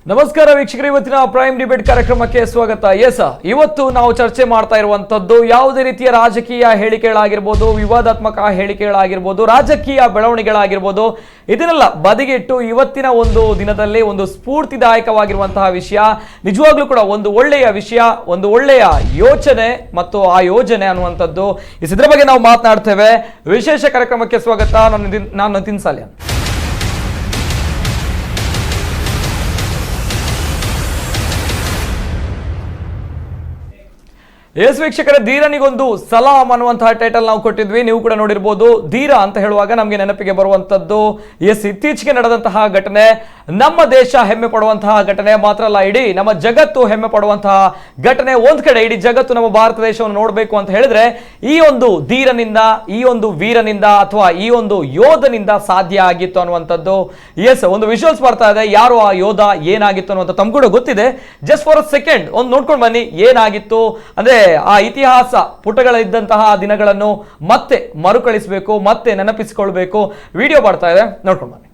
ನಮಸ್ಕಾರ ವೀಕ್ಷಕರು, ಇವತ್ತಿನ ಪ್ರೈಮ್ ಡಿಬೇಟ್ ಕಾರ್ಯಕ್ರಮಕ್ಕೆ ಸ್ವಾಗತ. ಇವತ್ತು ನಾವು ಚರ್ಚೆ ಮಾಡ್ತಾ ಇರುವಂತದ್ದು ಯಾವುದೇ ರೀತಿಯ ರಾಜಕೀಯ ಹೇಳಿಕೆಗಳಾಗಿರ್ಬೋದು, ವಿವಾದಾತ್ಮಕ ಹೇಳಿಕೆಗಳಾಗಿರ್ಬೋದು, ರಾಜಕೀಯ ಬೆಳವಣಿಗೆಗಳಾಗಿರ್ಬೋದು, ಇದನ್ನೆಲ್ಲ ಬದಿಗಿಟ್ಟು ಇವತ್ತಿನ ಒಂದು ದಿನದಲ್ಲಿ ಒಂದು ಸ್ಫೂರ್ತಿದಾಯಕವಾಗಿರುವಂತಹ ವಿಷಯ, ನಿಜವಾಗ್ಲೂ ಕೂಡ ಒಂದು ಒಳ್ಳೆಯ ವಿಷಯ, ಒಂದು ಒಳ್ಳೆಯ ಯೋಚನೆ ಮತ್ತು ಆ ಯೋಜನೆ ಅನ್ನುವಂಥದ್ದು, ಇದರ ಬಗ್ಗೆ ನಾವು ಮಾತನಾಡ್ತೇವೆ. ವಿಶೇಷ ಕಾರ್ಯಕ್ರಮಕ್ಕೆ ಸ್ವಾಗತ. ನಾನು ನಿತಿನ್ ಸಾಲ್ಯಾನ್. ವೀಕ್ಷಕರ, ಧೀರನಿಗೊಂದು ಸಲಾಂ ಅನ್ನುವಂತಹ ಟೈಟಲ್ ನಾವು ಕೊಟ್ಟಿದ್ವಿ. ನೀವು ಕೂಡ ನೋಡಿರ್ಬೋದು. ಧೀರ ಅಂತ ಹೇಳುವಾಗ ನಮಗೆ ನೆನಪಿಗೆ ಬರುವಂತದ್ದು ಇತ್ತೀಚೆಗೆ ನಡೆದಂತಹ ಘಟನೆ, ನಮ್ಮ ದೇಶ ಹೆಮ್ಮೆ ಪಡುವಂತಹ ಘಟನೆ ಮಾತ್ರ ಅಲ್ಲ, ಇಡೀ ನಮ್ಮ ಜಗತ್ತು ಹೆಮ್ಮೆ ಪಡುವಂತಹ ಘಟನೆ. ಒಂದ್ ಕಡೆ ಇಡೀ ಜಗತ್ತು ನಮ್ಮ ಭಾರತ ದೇಶವನ್ನು ನೋಡಬೇಕು ಅಂತ ಹೇಳಿದ್ರೆ ಈ ಒಂದು ಧೀರನಿಂದ, ಈ ಒಂದು ವೀರನಿಂದ ಅಥವಾ ಈ ಒಂದು ಯೋಧನಿಂದ ಸಾಧ್ಯ ಆಗಿತ್ತು ಅನ್ನುವಂಥದ್ದು. ಒಂದು ವಿಜುವಲ್ಸ್ ಬರ್ತಾ ಇದೆ. ಯಾರು ಆ ಯೋಧ, ಏನಾಗಿತ್ತು ಅನ್ನುವಂಥ ತಮ್ಗೆ ಕೂಡ ಗೊತ್ತಿದೆ. ಜಸ್ಟ್ ಫಾರ್ ಅ ಸೆಕೆಂಡ್ ಒಂದು ನೋಡ್ಕೊಂಡು ಬನ್ನಿ ಏನಾಗಿತ್ತು ಅಂದ್ರೆ ಆ ಇತಿಹಾಸ ಪುಟಗಳಿದ್ದಂತಹ ದಿನಗಳನ್ನು ಮತ್ತೆ ಮರುಕಳಿಸಬೇಕು, ಮತ್ತೆ ನೆನಪಿಸಿಕೊಳ್ಬೇಕು. ವಿಡಿಯೋ ಬರ್ತಾ ಇದೆ, ನೋಡ್ಕೊಂಡು ಬನ್ನಿ.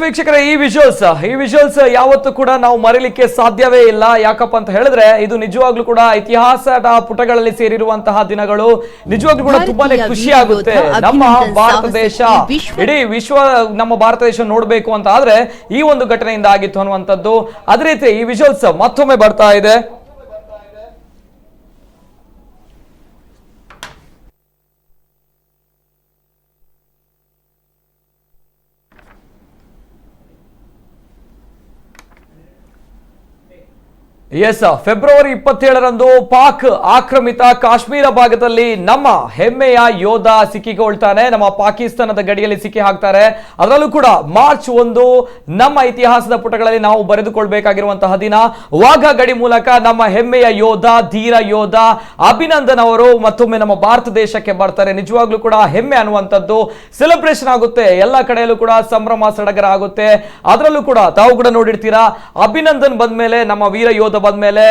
ವೀಕ್ಷಕರೇ, ಈ ವಿಜುವಲ್ಸ್ ಯಾವತ್ತೂ ಕೂಡ ನಾವು ಮರೀಲಿಕ್ಕೆ ಸಾಧ್ಯವೇ ಇಲ್ಲ. ಯಾಕಪ್ಪ ಅಂತ ಹೇಳಿದ್ರೆ ಇದು ನಿಜವಾಗ್ಲೂ ಕೂಡ ಇತಿಹಾಸದ ಪುಟಗಳಲ್ಲಿ ಸೇರಿರುವಂತಹ ದಿನಗಳು. ನಿಜವಾಗ್ಲೂ ಕೂಡ ತುಂಬಾನೇ ಖುಷಿ ಆಗುತ್ತೆ. ನಮ್ಮ ಭಾರತ ದೇಶ, ಇಡೀ ವಿಶ್ವ ನಮ್ಮ ಭಾರತ ದೇಶ ನೋಡ್ಬೇಕು ಅಂತ ಆದ್ರೆ ಈ ಒಂದು ಘಟನೆಯಿಂದ ಆಗಿತ್ತು ಅನ್ನುವಂಥದ್ದು. ಅದೇ ರೀತಿ ಈ ವಿಜುವಲ್ಸ್ ಮತ್ತೊಮ್ಮೆ ಬರ್ತಾ ಇದೆ. ಫೆಬ್ರವರಿ 27ರಂದು ಪಾಕ್ ಆಕ್ರಮಿತ ಕಾಶ್ಮೀರ ಭಾಗದಲ್ಲಿ ನಮ್ಮ ಹೆಮ್ಮೆಯ ಯೋಧ ಸಿಕ್ಕಿಕೊಳ್ತಾನೆ. ನಮ್ಮ ಪಾಕಿಸ್ತಾನದ ಗಡಿಯಲ್ಲಿ ಸಿಕ್ಕಿ ಹಾಕ್ತಾರೆ. ಅದರಲ್ಲೂ ಕೂಡ ಮಾರ್ಚ್ 1 ನಮ್ಮ ಇತಿಹಾಸದ ಪುಟಗಳಲ್ಲಿ ನಾವು ಬರೆದುಕೊಳ್ಬೇಕಾಗಿರುವಂತಹ ದಿನ. ವಾಘ ಗಡಿ ಮೂಲಕ ನಮ್ಮ ಹೆಮ್ಮೆಯ ಯೋಧ, ಧೀರ ಯೋಧ ಅಭಿನಂದನ್ ಅವರು ಮತ್ತೊಮ್ಮೆ ನಮ್ಮ ಭಾರತ ದೇಶಕ್ಕೆ ಬರ್ತಾರೆ. ನಿಜವಾಗ್ಲೂ ಕೂಡ ಹೆಮ್ಮೆ ಅನ್ನುವಂಥದ್ದು. ಸೆಲೆಬ್ರೇಷನ್ ಆಗುತ್ತೆ, ಎಲ್ಲ ಕಡೆಯಲ್ಲೂ ಕೂಡ ಸಂಭ್ರಮ ಸಡಗರ ಆಗುತ್ತೆ. ಅದರಲ್ಲೂ ಕೂಡ ತಾವು ಕೂಡ ನೋಡಿರ್ತೀರಾ, ಅಭಿನಂದನ್ ಬಂದ್ಮೇಲೆ, ನಮ್ಮ ವೀರ ಯೋಧ ಬಂದ್ಮೇಲೆ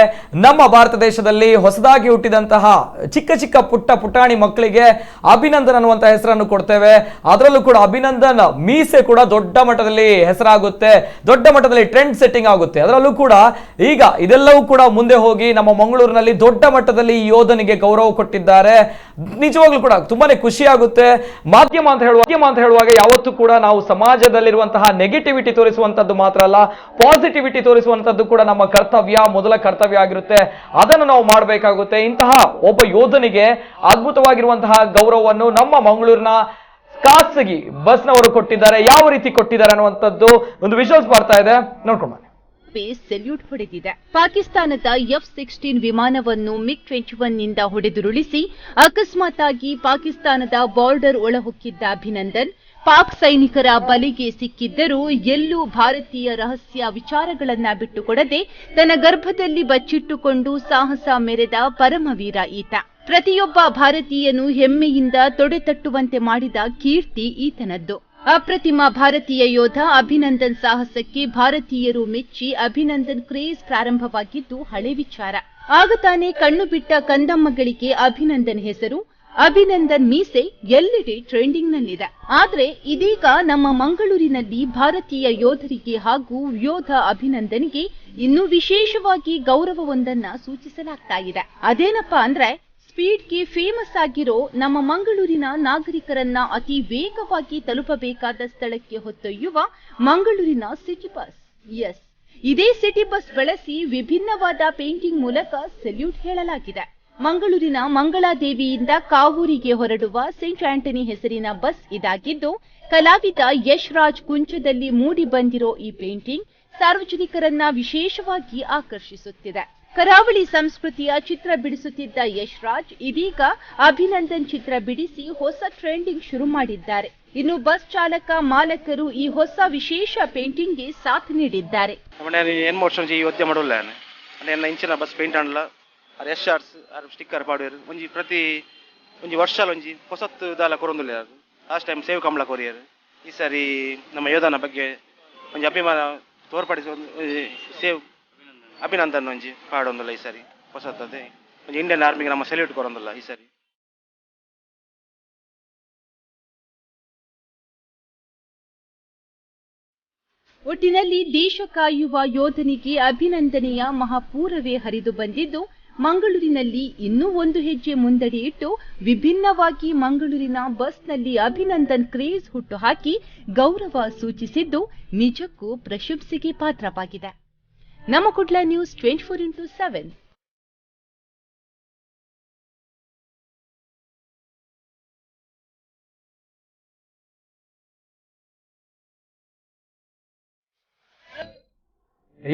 ನಮ್ಮ ಭಾರತ ದೇಶದಲ್ಲಿ ಹೊಸದಾಗಿ ಹುಟ್ಟಿದಂತಹ ಚಿಕ್ಕ ಚಿಕ್ಕ ಪುಟಾಣಿ ಮಕ್ಕಳಿಗೆ ಅಭಿನಂದನ್ ಅನ್ನುವಂತ ಹೆಸರನ್ನು ಕೊಡ್ತೇವೆ. ಅದರಲ್ಲೂ ಕೂಡ ಅಭಿನಂದನ್ ಮೀಸೆ ಕೂಡ ದೊಡ್ಡ ಮಟ್ಟದಲ್ಲಿ ಹೆಸರಾಗುತ್ತೆ, ದೊಡ್ಡ ಮಟ್ಟದಲ್ಲಿ ಟ್ರೆಂಡ್ ಸೆಟ್ಟಿಂಗ್ ಆಗುತ್ತೆ. ಅದರಲ್ಲೂ ಕೂಡ ಈಗ ಇದೆಲ್ಲವೂ ಕೂಡ ಮುಂದೆ ಹೋಗಿ ನಮ್ಮ ಮಂಗಳೂರಿನಲ್ಲಿ ದೊಡ್ಡ ಮಟ್ಟದಲ್ಲಿ ಈ ಯೋಧನಿಗೆ ಗೌರವ ಕೊಟ್ಟಿದ್ದಾರೆ. ನಿಜವಾಗ್ಲೂ ಕೂಡ ತುಂಬಾನೇ ಖುಷಿ ಆಗುತ್ತೆ. ಮಾಧ್ಯಮ ಅಂತ ಹೇಳುವಾಗ ಯಾವತ್ತೂ ಕೂಡ ನಾವು ಸಮಾಜದಲ್ಲಿರುವಂತಹ ನೆಗೆಟಿವಿಟಿ ತೋರಿಸುವಂತದ್ದು ಮಾತ್ರ ಅಲ್ಲ, ಪಾಸಿಟಿವಿಟಿ ತೋರಿಸುವಂತದ್ದು ಕೂಡ ನಮ್ಮ ಕರ್ತವ್ಯ, ಮೊದಲ ಕರ್ತವ್ಯ ಆಗಿರುತ್ತೆ. ಅದನ್ನು ನಾವು ಮಾಡಬೇಕಾಗುತ್ತೆ. ಇಂತಹ ಒಬ್ಬ ಯೋಧನಿಗೆ ಅದ್ಭುತವಾಗಿರುವಂತಹ ಗೌರವವನ್ನು ನಮ್ಮ ಮಂಗಳೂರಿನ ಖಾಸಗಿ ಬಸ್ನವರು ಕೊಟ್ಟಿದ್ದಾರೆ. ಯಾವ ರೀತಿ ಕೊಟ್ಟಿದ್ದಾರೆ ಅನ್ನುವಂಥದ್ದು ಒಂದು ವಿಜುವಲ್ಸ್ ಬರ್ತಾ ಇದೆ, ನೋಡ್ಕೊಂಡು ಬನ್ನಿ. ಸೆಲ್ಯೂಟ್ ಹೊಡೆದಿದೆ. ಪಾಕಿಸ್ತಾನದ F-16 ವಿಮಾನವನ್ನು MiG-21 ನಿಂದ ಹೊಡೆದುರುಳಿಸಿ ಅಕಸ್ಮಾತ್ ಆಗಿ ಪಾಕಿಸ್ತಾನದ ಬಾರ್ಡರ್ ಒಳಹೊಕ್ಕಿದ್ದ ಅಭಿನಂದನ್ ಪಾಕ್ ಸೈನಿಕರ ಬಲಿಗೆ ಸಿಕ್ಕಿದ್ದರೂ ಎಲ್ಲೂ ಭಾರತೀಯ ರಹಸ್ಯ ವಿಚಾರಗಳನ್ನ ಬಿಟ್ಟುಕೊಡದೆ ತನ್ನ ಗರ್ಭದಲ್ಲಿ ಬಚ್ಚಿಟ್ಟುಕೊಂಡು ಸಾಹಸ ಮೆರೆದ ಪರಮವೀರ ಈತ. ಪ್ರತಿಯೊಬ್ಬ ಭಾರತೀಯನು ಹೆಮ್ಮೆಯಿಂದ ತೊಡೆತಟ್ಟುವಂತೆ ಮಾಡಿದ ಕೀರ್ತಿ ಈತನದ್ದು. ಅಪ್ರತಿಮ ಭಾರತೀಯ ಯೋಧ ಅಭಿನಂದನ್ ಸಾಹಸಕ್ಕೆ ಭಾರತೀಯರು ಮೆಚ್ಚಿ ಅಭಿನಂದನ್ ಕ್ರೇಜ್ ಪ್ರಾರಂಭವಾಗಿದ್ದು ಹಳೆ ವಿಚಾರ. ಆಗ ತಾನೇ ಕಣ್ಣು ಬಿಟ್ಟ ಕಂದಮ್ಮಗಳಿಗೆ ಅಭಿನಂದನ್ ಹೆಸರು, ಅಭಿನಂದನ್ ಮೀಸೆ ಎಲ್ಲೆಡೆ ಟ್ರೆಂಡಿಂಗ್ನಲ್ಲಿದೆ. ಆದ್ರೆ ಇದೀಗ ನಮ್ಮ ಮಂಗಳೂರಿನಲ್ಲಿ ಭಾರತೀಯ ಯೋಧರಿಗೆ ಹಾಗೂ ಯೋಧ ಅಭಿನಂದನ್ಗೆ ಇನ್ನೂ ವಿಶೇಷವಾಗಿ ಗೌರವವೊಂದನ್ನ ಸೂಚಿಸಲಾಗ್ತಾ ಇದೆ. ಅದೇನಪ್ಪಾ ಅಂದ್ರೆ ಸ್ಪೀಡ್ಗೆ ಫೇಮಸ್ ಆಗಿರೋ ನಮ್ಮ ಮಂಗಳೂರಿನ ನಾಗರಿಕರನ್ನ ಅತಿ ವೇಗವಾಗಿ ತಲುಪಬೇಕಾದ ಸ್ಥಳಕ್ಕೆ ಹೊತ್ತೊಯ್ಯುವ ಮಂಗಳೂರಿನ ಸಿಟಿ ಬಸ್. ಎಸ್, ಇದೇ ಸಿಟಿ ಬಸ್ ಬಳಸಿ ವಿಭಿನ್ನವಾದ ಪೇಂಟಿಂಗ್ ಮೂಲಕ ಸೆಲ್ಯೂಟ್ ಹೇಳಲಾಗಿದೆ. ಮಂಗಳೂರಿನ ಮಂಗಳಾದೇವಿಯಿಂದ ಕಾವೂರಿಗೆ ಹೊರಡುವ ಸೇಂಟ್ ಆಂಟನಿ ಹೆಸರಿನ ಬಸ್ ಇದಾಗಿದ್ದು, ಕಲಾವಿದ ಯಶ್ ರಾಜ್ ಕುಂಚದಲ್ಲಿ ಮೂಡಿ ಬಂದಿರೋ ಈ ಪೇಂಟಿಂಗ್ ಸಾರ್ವಜನಿಕರನ್ನ ವಿಶೇಷವಾಗಿ ಆಕರ್ಷಿಸುತ್ತಿದೆ. ಕರಾವಳಿ ಸಂಸ್ಕೃತಿಯ ಚಿತ್ರ ಬಿಡಿಸುತ್ತಿದ್ದ ಯಶ್ ರಾಜ್ ಇದೀಗ ಅಭಿನಂದನ್ ಚಿತ್ರ ಬಿಡಿಸಿ ಹೊಸ ಟ್ರೆಂಡಿಂಗ್ ಶುರು ಮಾಡಿದ್ದಾರೆ. ಇನ್ನು ಬಸ್ ಚಾಲಕ ಮಾಲಕರು ಈ ಹೊಸ ವಿಶೇಷ ಪೇಂಟಿಂಗ್ಗೆ ಸಾಥ್ ನೀಡಿದ್ದಾರೆ. ಬಸ್ ಪೇಂಟ್ ಆಂಡ್ಲ ಯಶ್ ಆರ್ಟ್ಸ್ ಸ್ಟಿಕ್ಕರ್ ಪಾಡುವರು ಒಂಜಿ ಪ್ರತಿ ಒಂಜಿ ವರ್ಷಲ ಒಂಜಿ ಹೊಸತ್ತು ದಾಲ ಕೊರೊಂದುಲ್ಲ. ಲಾಸ್ಟ್ ಟೈಮ್ ಸೇವ್ ಕಮಲ ಕೊರಿಯರು. ಈ ಸಾರಿ ನಮ್ಮ ಯೋಧನ ಬಗ್ಗೆ ಒಂಜಿ ಅಭಿಮಾನ ತೋರ್ಪಡಿಸಿ ಸೇವ್ ಅಭಿನಂದನ್ ಒಂಜಿ ಪಾಡೊಂದುಲ್ಲ. ಈ ಸಾರಿ ಹೊಸತದೆ ಒಂಜಿ ಇಂಡಿಯನ್ ಆರ್ಮಿಗೆ ನಮ್ಮ ಸೆಲ್ಯೂಟ್ ಕೊರೊಂದುಲ್ಲ ಈ ಸಾರಿ. ಒಟ್ಟಿನಲ್ಲಿ ದೇಶ ಕಾಯುವ ಯೋಧನಿಗೆ ಅಭಿನಂದನೆಯ ಮಹಾಪೂರವೇ ಹರಿದು ಬಂದಿದ್ದು, ಮಂಗಳೂರಿನಲ್ಲಿ ಇನ್ನೂ ಒಂದು ಹೆಜ್ಜೆ ಮುಂದಡಿ ಇಟ್ಟು ವಿಭಿನ್ನವಾಗಿ ಮಂಗಳೂರಿನ ಬಸ್ನಲ್ಲಿ ಅಭಿನಂದನ್ ಕ್ರೇಜ್ ಹುಟ್ಟುಹಾಕಿ ಗೌರವ ಸೂಚಿಸಿದ್ದು ನಿಜಕ್ಕೂ ಪ್ರಶಂಸೆಗೆ ಪಾತ್ರವಾಗಿದೆ. ನಮ್ಮ ಕುಡ್ಲ ನ್ಯೂಸ್ 24x7.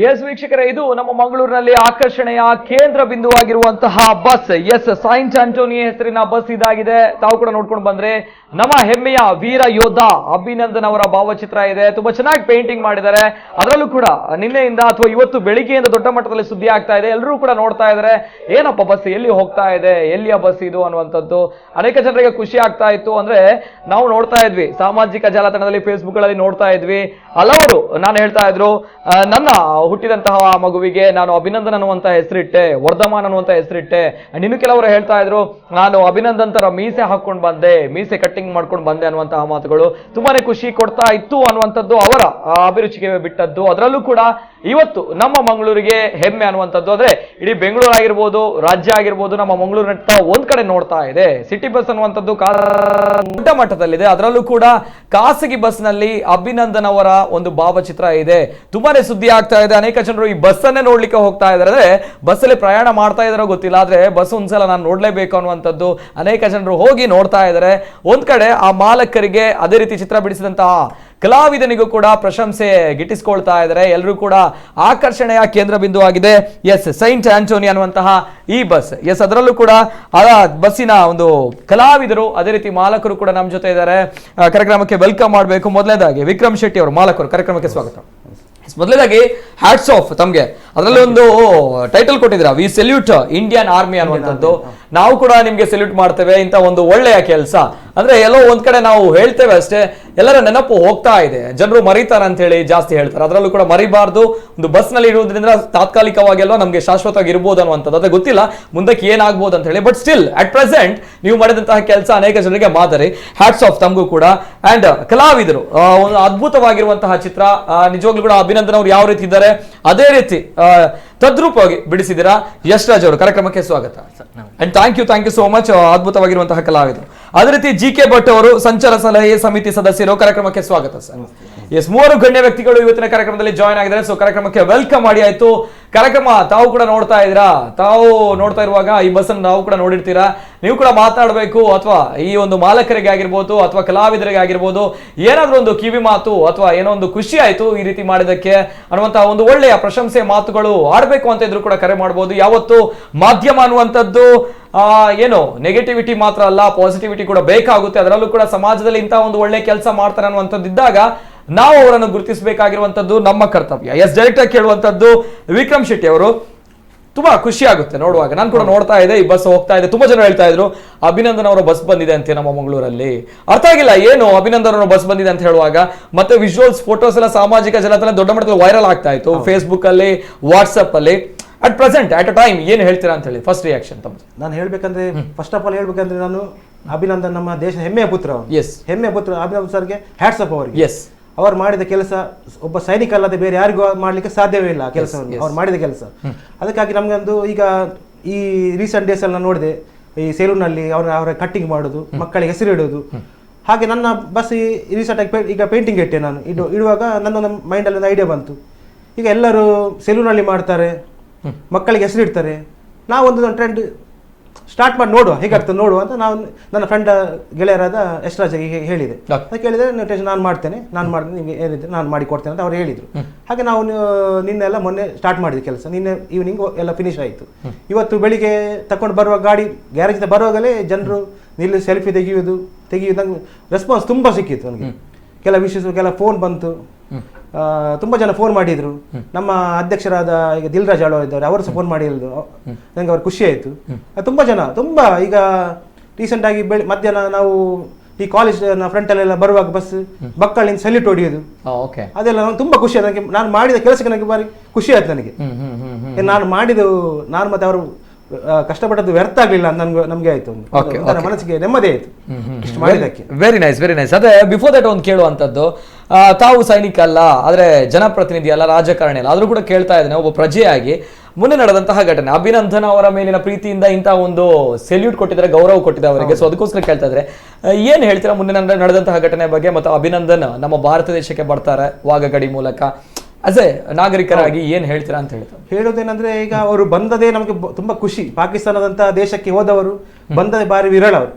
ಎಸ್ ವೀಕ್ಷಕರೇ, ಇದು ನಮ್ಮ ಮಂಗಳೂರಿನಲ್ಲಿ ಆಕರ್ಷಣೆಯ ಕೇಂದ್ರ ಬಿಂದುವಾಗಿರುವಂತಹ ಬಸ್. ಎಸ್, ಸೈಂಟ್ ಆಂಟೋನಿ ಹೆಸರಿನ ಬಸ್ ಇದಾಗಿದೆ. ತಾವು ಕೂಡ ನೋಡ್ಕೊಂಡು ಬಂದ್ರೆ ನಮ್ಮ ಹೆಮ್ಮೆಯ ವೀರ ಯೋಧ ಅಭಿನಂದನ್ ಅವರ ಭಾವಚಿತ್ರ ಇದೆ. ತುಂಬಾ ಚೆನ್ನಾಗಿ ಪೇಂಟಿಂಗ್ ಮಾಡಿದ್ದಾರೆ. ಅದರಲ್ಲೂ ಕೂಡ ನಿನ್ನೆಯಿಂದ ಅಥವಾ ಇವತ್ತು ಬೆಳಿಗ್ಗೆಯಿಂದ ದೊಡ್ಡ ಮಟ್ಟದಲ್ಲಿ ಸುದ್ದಿ ಆಗ್ತಾ ಇದೆ. ಎಲ್ಲರೂ ಕೂಡ ನೋಡ್ತಾ ಇದ್ದಾರೆ, ಏನಪ್ಪ ಬಸ್ ಎಲ್ಲಿ ಹೋಗ್ತಾ ಇದೆ, ಎಲ್ಲಿಯ ಬಸ್ ಇದು ಅನ್ನುವಂಥದ್ದು. ಅನೇಕ ಜನರಿಗೆ ಖುಷಿ ಆಗ್ತಾ ಇತ್ತು. ಅಂದ್ರೆ ನಾವು ನೋಡ್ತಾ ಇದ್ವಿ ಸಾಮಾಜಿಕ ಜಾಲತಾಣದಲ್ಲಿ, ಫೇಸ್ಬುಕ್ ಗಳಲ್ಲಿ ನೋಡ್ತಾ ಇದ್ವಿ. ಹಲವರು ನಾನು ಹೇಳ್ತಾ ಇದ್ರು, ನನ್ನ ಹುಟ್ಟಿದಂತಹ ಮಗುವಿಗೆ ನಾನು ಅಭಿನಂದನ್ ಅನ್ನುವಂತ ಹೆಸರಿಟ್ಟೆ, ವರ್ಧಮಾನ್ ಅನ್ನುವಂತ ಹೆಸರಿಟ್ಟೆ. ಇನ್ನು ಕೆಲವರು ಹೇಳ್ತಾ ಇದ್ರು, ನಾನು ಅಭಿನಂದನ್ ತರ ಮೀಸೆ ಹಾಕೊಂಡು ಬಂದೆ, ಮೀಸೆ ಕಟ್ಟಿಂಗ್ ಮಾಡ್ಕೊಂಡು ಬಂದೆ ಅನ್ನುವಂತಹ ಮಾತುಗಳು ತುಂಬಾನೇ ಖುಷಿ ಕೊಡ್ತಾ ಇತ್ತು ಅನ್ನುವಂಥದ್ದು ಅವರ ಅಭಿರುಚಿಗೆ ಬಿಟ್ಟದ್ದು. ಅದರಲ್ಲೂ ಕೂಡ ಇವತ್ತು ನಮ್ಮ ಮಂಗಳೂರಿಗೆ ಹೆಮ್ಮೆ ಅನ್ನುವಂಥದ್ದು. ಅಂದ್ರೆ ಇಡೀ ಬೆಂಗಳೂರು ಆಗಿರ್ಬೋದು, ರಾಜ್ಯ ಆಗಿರ್ಬೋದು, ನಮ್ಮ ಮಂಗಳೂರಿನತ್ತ ಒಂದ್ ಕಡೆ ನೋಡ್ತಾ ಇದೆ. ಸಿಟಿ ಬಸ್ ಅನ್ನುವಂಥದ್ದು ದೊಡ್ಡ ಮಟ್ಟದಲ್ಲಿದೆ. ಅದರಲ್ಲೂ ಕೂಡ ಖಾಸಗಿ ಬಸ್ ನಲ್ಲಿ ಅಭಿನಂದನ್ ಅವರ ಒಂದು ಭಾವಚಿತ್ರ ಇದೆ. ತುಂಬಾನೇ ಸುದ್ದಿ ಆಗ್ತಾ ಇದೆ. ಅನೇಕ ಜನರು ಈ ಬಸ್ ಅನ್ನೇ ನೋಡ್ಲಿಕ್ಕೆ ಹೋಗ್ತಾ ಇದ್ದಾರೆ. ಅಂದ್ರೆ ಬಸ್ ಅಲ್ಲಿ ಪ್ರಯಾಣ ಮಾಡ್ತಾ ಇದಾರೋ ಗೊತ್ತಿಲ್ಲ, ಆದ್ರೆ ಬಸ್ ಒಂದ್ಸಲ ನಾನು ನೋಡ್ಲೇಬೇಕು ಅನ್ನುವಂಥದ್ದು ಅನೇಕ ಜನರು ಹೋಗಿ ನೋಡ್ತಾ ಇದ್ದಾರೆ. ಒಂದ್ ಕಡೆ ಆ ಮಾಲಕರಿಗೆ ಅದೇ ರೀತಿ ಚಿತ್ರ ಬಿಡಿಸಿದಂತಹ ಕಲಾವಿದನಿಗೂ ಕೂಡ ಪ್ರಶಂಸೆ ಗಿಟ್ಟಿಸಿಕೊಳ್ತಾ ಇದ್ದಾರೆ. ಎಲ್ಲರೂ ಕೂಡ ಆಕರ್ಷಣೆಯ ಕೇಂದ್ರ ಬಿಂದು ಆಗಿದೆ. ಎಸ್, ಸೈಂಟ್ ಆಂಟೋನಿ ಅನ್ನುವಂತಹ ಈ ಬಸ್. ಎಸ್, ಅದರಲ್ಲೂ ಕೂಡ ಆ ಬಸ್ಸಿನ ಒಂದು ಕಲಾವಿದರು ಅದೇ ರೀತಿ ಮಾಲಕರು ಕೂಡ ನಮ್ಮ ಜೊತೆ ಇದ್ದಾರೆ. ಕಾರ್ಯಕ್ರಮಕ್ಕೆ ವೆಲ್ಕಮ್ ಮಾಡಬೇಕು. ಮೊದಲನೇದಾಗಿ ವಿಕ್ರಮ್ ಶೆಟ್ಟಿ ಅವರು ಮಾಲಕರು, ಕಾರ್ಯಕ್ರಮಕ್ಕೆ ಸ್ವಾಗತ. ಮೊದಲನೇದಾಗಿ ಹ್ಯಾಟ್ಸ್ ಆಫ್ ತಮ್ಗೆ. ಅದರಲ್ಲಿ ಒಂದು ಟೈಟಲ್ ಕೊಟ್ಟಿದ್ರ, ವಿ ಸೆಲ್ಯೂಟ್ ಇಂಡಿಯನ್ ಆರ್ಮಿ ಅನ್ನುವಂಥದ್ದು. ನಾವು ಕೂಡ ನಿಮ್ಗೆ ಸೆಲ್ಯೂಟ್ ಮಾಡ್ತೇವೆ. ಇಂತ ಒಂದು ಒಳ್ಳೆಯ ಕೆಲಸ. ಅಂದ್ರೆ ಎಲ್ಲೋ ಒಂದ್ ಕಡೆ ನಾವು ಹೇಳ್ತೇವೆ ಅಷ್ಟೇ, ಎಲ್ಲರ ನೆನಪು ಹೋಗ್ತಾ ಇದೆ. ಜನರು ಮರಿತಾರೆ ಅಂತ ಹೇಳಿ ಜಾಸ್ತಿ ಹೇಳ್ತಾರೆ. ಅದರಲ್ಲೂ ಕೂಡ ಮರಿಬಾರ್ದು. ಒಂದು ಬಸ್ ನಲ್ಲಿ ಇರುವುದರಿಂದ ತಾತ್ಕಾಲಿಕವಾಗಿ ಅಲ್ವಾ ನಮ್ಗೆ ಶಾಶ್ವತವಾಗಿ ಇರ್ಬೋದು ಅನ್ನುವಂಥದ್ದು. ಅದೇ ಗೊತ್ತಿಲ್ಲ ಮುಂದಕ್ಕೆ ಏನಾಗ್ಬೋದು ಅಂತ ಹೇಳಿ. ಬಟ್ ಸ್ಟಿಲ್ ಅಟ್ ಪ್ರೆಸೆಂಟ್ ನೀವು ಮಾಡಿದಂತಹ ಕೆಲಸ ಅನೇಕ ಜನರಿಗೆ ಮಾದರಿ. ಹ್ಯಾಟ್ಸ್ ಆಫ್ ತಮಗೂ ಕೂಡ. ಅಂಡ್ ಕಲಾವಿದರು ಒಂದು ಅದ್ಭುತವಾಗಿರುವಂತಹ ಚಿತ್ರ. ನಿಜವಾಗ್ಲೂ ಕೂಡ ಅಭಿನಂದನ್ ಅವರು ಯಾವ ರೀತಿ ಇದ್ದಾರೆ ಅದೇ ರೀತಿ ತದ್ರೂಪವಾಗಿ ಬಿಡಿಸಿದ್ದೀರಾ. ಯಶ್ ರಾಜ್ ಅವರು, ಕಾರ್ಯಕ್ರಮಕ್ಕೆ ಸ್ವಾಗತ. And thank you so much. ಅದ್ಭುತವಾಗಿರುವಂತಹ ಕಲಾವಿದರು. ಅದೇ ರೀತಿ ಜಿ.ಕೆ. ಭಟ್ ಅವರು ಸಂಚಾರ ಸಲಹೆ ಸಮಿತಿ ಸದಸ್ಯರು, ಕಾರ್ಯಕ್ರಮಕ್ಕೆ ಸ್ವಾಗತ ಸರ್. ಎಸ್, 3 ಗಣ್ಯ ವ್ಯಕ್ತಿಗಳು ಇವತ್ತಿನ ಕಾರ್ಯಕ್ರಮದಲ್ಲಿ ಜಾಯ್ನ್ ಆಗಿದ್ದಾರೆ. ಸೊ ಕಾರ್ಯಕ್ರಮಕ್ಕೆ ವೆಲ್ಕಮ್ ಮಾಡಿ ಆಯ್ತು. ಕಾರ್ಯಕ್ರಮ ತಾವು ಕೂಡ ನೋಡ್ತಾ ಇದ್ದೀರಾ, ತಾವು ನೋಡ್ತಾ ಇರುವಾಗ ಈ ಬಸ್ ಅನ್ನು ನಾವು ಕೂಡ ನೋಡಿರ್ತೀರಾ. ನೀವು ಕೂಡ ಮಾತಾಡಬೇಕು, ಅಥವಾ ಈ ಒಂದು ಮಾಲಕರಿಗೆ ಆಗಿರ್ಬೋದು ಅಥವಾ ಕಲಾವಿದರಿಗೆ ಆಗಿರ್ಬೋದು ಏನಾದ್ರೂ ಒಂದು ಕಿವಿ ಮಾತು ಅಥವಾ ಏನೋ ಒಂದು ಖುಷಿ ಆಯ್ತು ಈ ರೀತಿ ಮಾಡಿದಕ್ಕೆ ಅನ್ನುವಂತಹ ಒಂದು ಒಳ್ಳೆಯ ಪ್ರಶಂಸೆ ಮಾತುಗಳು ಆಡ್ಬೇಕು ಅಂತ ಇದ್ರು ಕೂಡ ಕರೆ ಮಾಡಬಹುದು. ಯಾವತ್ತು ಮಾಧ್ಯಮ ಅನ್ನುವಂಥದ್ದು ಏನು ನೆಗೆಟಿವಿಟಿ ಮಾತ್ರ ಅಲ್ಲ, ಪಾಸಿಟಿವಿಟಿ ಕೂಡ ಬೇಕಾಗುತ್ತೆ. ಅದರಲ್ಲೂ ಕೂಡ ಸಮಾಜದಲ್ಲಿ ಇಂತಹ ಒಂದು ಒಳ್ಳೆ ಕೆಲಸ ಮಾಡ್ತಾರೆ ಅನ್ನುವಂಥದ್ದು ಇದ್ದಾಗ ನಾವು ಅವರನ್ನು ಗುರುತಿಸಬೇಕಾಗಿರುವಂತದ್ದು ನಮ್ಮ ಕರ್ತವ್ಯ. ಎಸ್, ಡೈರೆಕ್ಟ್ ಆಗಿ ಕೇಳುವಂತದ್ದು ವಿಕ್ರಮ್ ಶೆಟ್ಟಿ ಅವರು. ತುಂಬಾ ಖುಷಿ ಆಗುತ್ತೆ ನೋಡುವಾಗ. ನಾನು ಕೂಡ ನೋಡ್ತಾ ಇದ್ದೆ, ಈ ಬಸ್ ಹೋಗ್ತಾ ಇದೆ. ತುಂಬಾ ಜನ ಹೇಳ್ತಾ ಇದ್ರು ಅಭಿನಂದನ್ ಅವರ ಬಸ್ ಬಂದಿದೆ ಅಂತ ನಮ್ಮ ಮಂಗಳೂರಲ್ಲಿ. ಅರ್ಥ ಆಗಿಲ್ಲ ಏನು ಅಭಿನಂದನ್ ಅವರ ಬಸ್ ಬಂದಿದೆ ಅಂತ ಹೇಳುವಾಗ. ಮತ್ತೆ ವಿಜುವಲ್ಸ್, ಫೋಟೋಸ್ ಎಲ್ಲ ಸಾಮಾಜಿಕ ಜಾಲತಾಣ ದೊಡ್ಡ ಮಟ್ಟದಲ್ಲಿ ವೈರಲ್ ಆಗ್ತಾ ಇತ್ತು, ಫೇಸ್ಬುಕ್ ಅಲ್ಲಿ, ವಾಟ್ಸ್ಆಪ್ ಅಲ್ಲಿ. At present at a time ಏನ್ ಹೇಳ್ತೀರಾ ಅಂತ ಹೇಳಿ ಫಸ್ಟ್ ರಿಯಾಕ್ಷನ್ ತಮ್ಮದು? ನಾನು ಹೇಳ್ಬೇಕಂದ್ರೆ ಫಸ್ಟ್ ಆಫ್ ಆಲ್ ಹೇಳ್ಬೇಕಂದ್ರೆ ನಾನು ಅಭಿನಂದನ್ ನಮ್ಮ ದೇಶದ ಹೆಮ್ಮೆಯ ಪುತ್ರ ಅವನು. ಎಸ್, ಹೆಮ್ಮೆಯ ಪುತ್ರ ಅಭಿನಂದನ್ ಸರ್ಗೆ ಹ್ಯಾಟ್ಸ್ ಅಪ್ ಅವರಿಗೆ. ಎಸ್, ಅವರು ಮಾಡಿದ ಕೆಲಸ ಒಬ್ಬ ಸೈನಿಕ ಅಲ್ಲದೆ ಬೇರೆ ಯಾರಿಗೂ ಮಾಡ್ಲಿಕ್ಕೆ ಸಾಧ್ಯವೇ ಇಲ್ಲ ಆ ಕೆಲಸವನ್ನು. ಅವ್ರು ಮಾಡಿದ ಕೆಲಸ. ಅದಕ್ಕಾಗಿ ನಮ್ಗೊಂದು ಈಗ ಈ ರೀಸೆಂಟ್ ಡೇಸ್ ಅಲ್ಲಿ ನಾನು ನೋಡಿದೆ, ಈ ಸೆಲೂನಲ್ಲಿ ಅವರ ಕಟ್ಟಿಂಗ್ ಮಾಡೋದು, ಮಕ್ಕಳಿಗೆ ಹೆಸರು ಇಡೋದು. ಹಾಗೆ ನನ್ನ ಬಸ್ ರೀಸೆಂಟ್ ಆಗಿ ಈಗ ಪೇಂಟಿಂಗ್ ಇಟ್ಟೆ ನಾನು. ಇಡುವಾಗ ನನ್ನ ಮೈಂಡಲ್ಲಿ ಒಂದು ಐಡಿಯಾ ಬಂತು. ಈಗ ಎಲ್ಲರೂ ಸೆಲೂನಲ್ಲಿ ಮಾಡ್ತಾರೆ, ಮಕ್ಕಳಿಗೆ ಹೆಸರು ಇಡ್ತಾರೆ, ನಾವೊಂದು ಟ್ರೆಂಡ್ ಸ್ಟಾರ್ಟ್ ಮಾಡಿ ನೋಡುವ, ಹೇಗಾಗ್ತದೆ ನೋಡುವ ಅಂತ ನಾವು ನನ್ನ ಫ್ರೆಂಡ್ ಗೆಳೆಯರಾದ ಯಶ್ರಾಜ್ಗೆ ಹೇಳಿದೆ. ಅದಕ್ಕೆ ಹೇಳಿದರೆ ನಾನು ಮಾಡ್ತೇನೆ ನಿಮಗೆ ಏನಿದೆ ನಾನು ಮಾಡಿ ಕೊಡ್ತೇನೆ ಅಂತ ಅವ್ರು ಹೇಳಿದರು. ಹಾಗೆ ನಾವು ನಿನ್ನೆಲ್ಲ ಮೊನ್ನೆ ಸ್ಟಾರ್ಟ್ ಮಾಡಿದ ಕೆಲಸ. ನಿನ್ನೆ ಈವ್ನಿಂಗ್ ಎಲ್ಲ ಫಿನಿಶ್ ಆಯಿತು. ಇವತ್ತು ಬೆಳಿಗ್ಗೆ ತಗೊಂಡು ಬರುವ ಗಾಡಿ ಗ್ಯಾರೇಜಿಂದ ಬರುವಾಗಲೇ ಜನರು ನಿಲ್ಲಿ ಸೆಲ್ಫಿ ತೆಗೆಯುವುದಂಗೆ ರೆಸ್ಪಾನ್ಸ್ ತುಂಬ ಸಿಕ್ಕಿತ್ತು ನನಗೆ. ಕೆಲ ವಿಷಯ ಕೆಲ ಫೋನ್ ಬಂತು, ತುಂಬಾ ಜನ ಫೋನ್ ಮಾಡಿದ್ರು. ನಮ್ಮ ಅಧ್ಯಕ್ಷರಾದ ಈಗ ದಿಲ್ರಾಜ್ ಆಳ್ವ ಇದ್ದಾರೆ, ಅವರು ಸಹ ಫೋನ್ ಮಾಡಿ ಹೇಳಿದ್ರು. ನಂಗೆ ಅವ್ರು ಖುಷಿ ಆಯ್ತು. ತುಂಬಾ ಜನ ತುಂಬಾ ಈಗ ರೀಸೆಂಟ್ ಆಗಿ ಮಧ್ಯಾಹ್ನ ನಾವು ಈ ಕಾಲೇಜ್ ಫ್ರಂಟ್ ಅಲ್ಲೆಲ್ಲ ಬರುವಾಗ ಬಸ್ ಮಕ್ಕಳಿಂದ ಸೆಲ್ಯೂಟ್ ಹೊಡೆಯೋದು, ಅದೆಲ್ಲ ನಂಗೆ ತುಂಬಾ ಖುಷಿ ಆಯ್ತು. ನನಗೆ ನಾನು ಮಾಡಿದ ಕೆಲಸಕ್ಕೆ ನನಗೆ ಬಾರಿ ಖುಷಿ ಆಯ್ತು. ನನಗೆ ನಾನು ಮತ್ತೆ ಅವರು ಕಷ್ಟಪಟ್ಟದ್ದು ವ್ಯರ್ಥ ಆಗ್ಲಿಲ್ಲ ನಮ್ಗೆ ಆಯ್ತು, ಮನಸ್ಸಿಗೆ ನೆಮ್ಮದಿ ಆಯ್ತು ಇಷ್ಟು ಮಾಡಿದಕ್ಕೆ. Very nice, very nice. ಅದೇ ಬಿಫೋರ್ ದಟ್ ಒಂದು ಕೇಳುವಂತದ್ದು, ತಾವು ಸೈನಿಕ ಅಲ್ಲ, ಆದ್ರೆ ಜನಪ್ರತಿನಿಧಿ ಅಲ್ಲ, ರಾಜಕಾರಣಿ ಅಲ್ಲ, ಆದ್ರೂ ಕೂಡ ಕೇಳ್ತಾ ಇದ್ದೇನೆ ಒಬ್ಬ ಪ್ರಜೆಯಾಗಿ ಮೊನ್ನೆ ನಡೆದಂತಹ ಘಟನೆ, ಅಭಿನಂದನ್ ಅವರ ಮೇಲಿನ ಪ್ರೀತಿಯಿಂದ ಇಂತಹ ಒಂದು ಸೆಲ್ಯೂಟ್ ಕೊಟ್ಟಿದ್ದಾರೆ, ಗೌರವ ಕೊಟ್ಟಿದ್ದಾರೆ ಅವರಿಗೆ. ಸೊ ಅದಕ್ಕೋಸ್ಕರ ಕೇಳ್ತಾ ಇದ್ರೆ ಏನ್ ಹೇಳ್ತೀರಾ ಮೊನ್ನೆ ನಡೆದಂತಹ ಘಟನೆ ಬಗ್ಗೆ? ಮತ್ತು ಅಭಿನಂದನ್ ನಮ್ಮ ಭಾರತ ದೇಶಕ್ಕೆ ಬರ್ತಾರೆ ವಾಘಗಡಿ ಮೂಲಕ, ಅದೇ ನಾಗರಿಕರಾಗಿ ಏನ್ ಹೇಳ್ತೀರಾ ಅಂತ ಹೇಳ್ತಾರೆ? ಹೇಳೋದೇನಂದ್ರೆ, ಈಗ ಅವರು ಬಂದದೇ ನಮಗೆ ತುಂಬಾ ಖುಷಿ. ಪಾಕಿಸ್ತಾನದಂತ ದೇಶಕ್ಕೆ ಹೋದವರು ಬಂದದೇ ಬಾರಿ ವಿರಳ ಅವರು.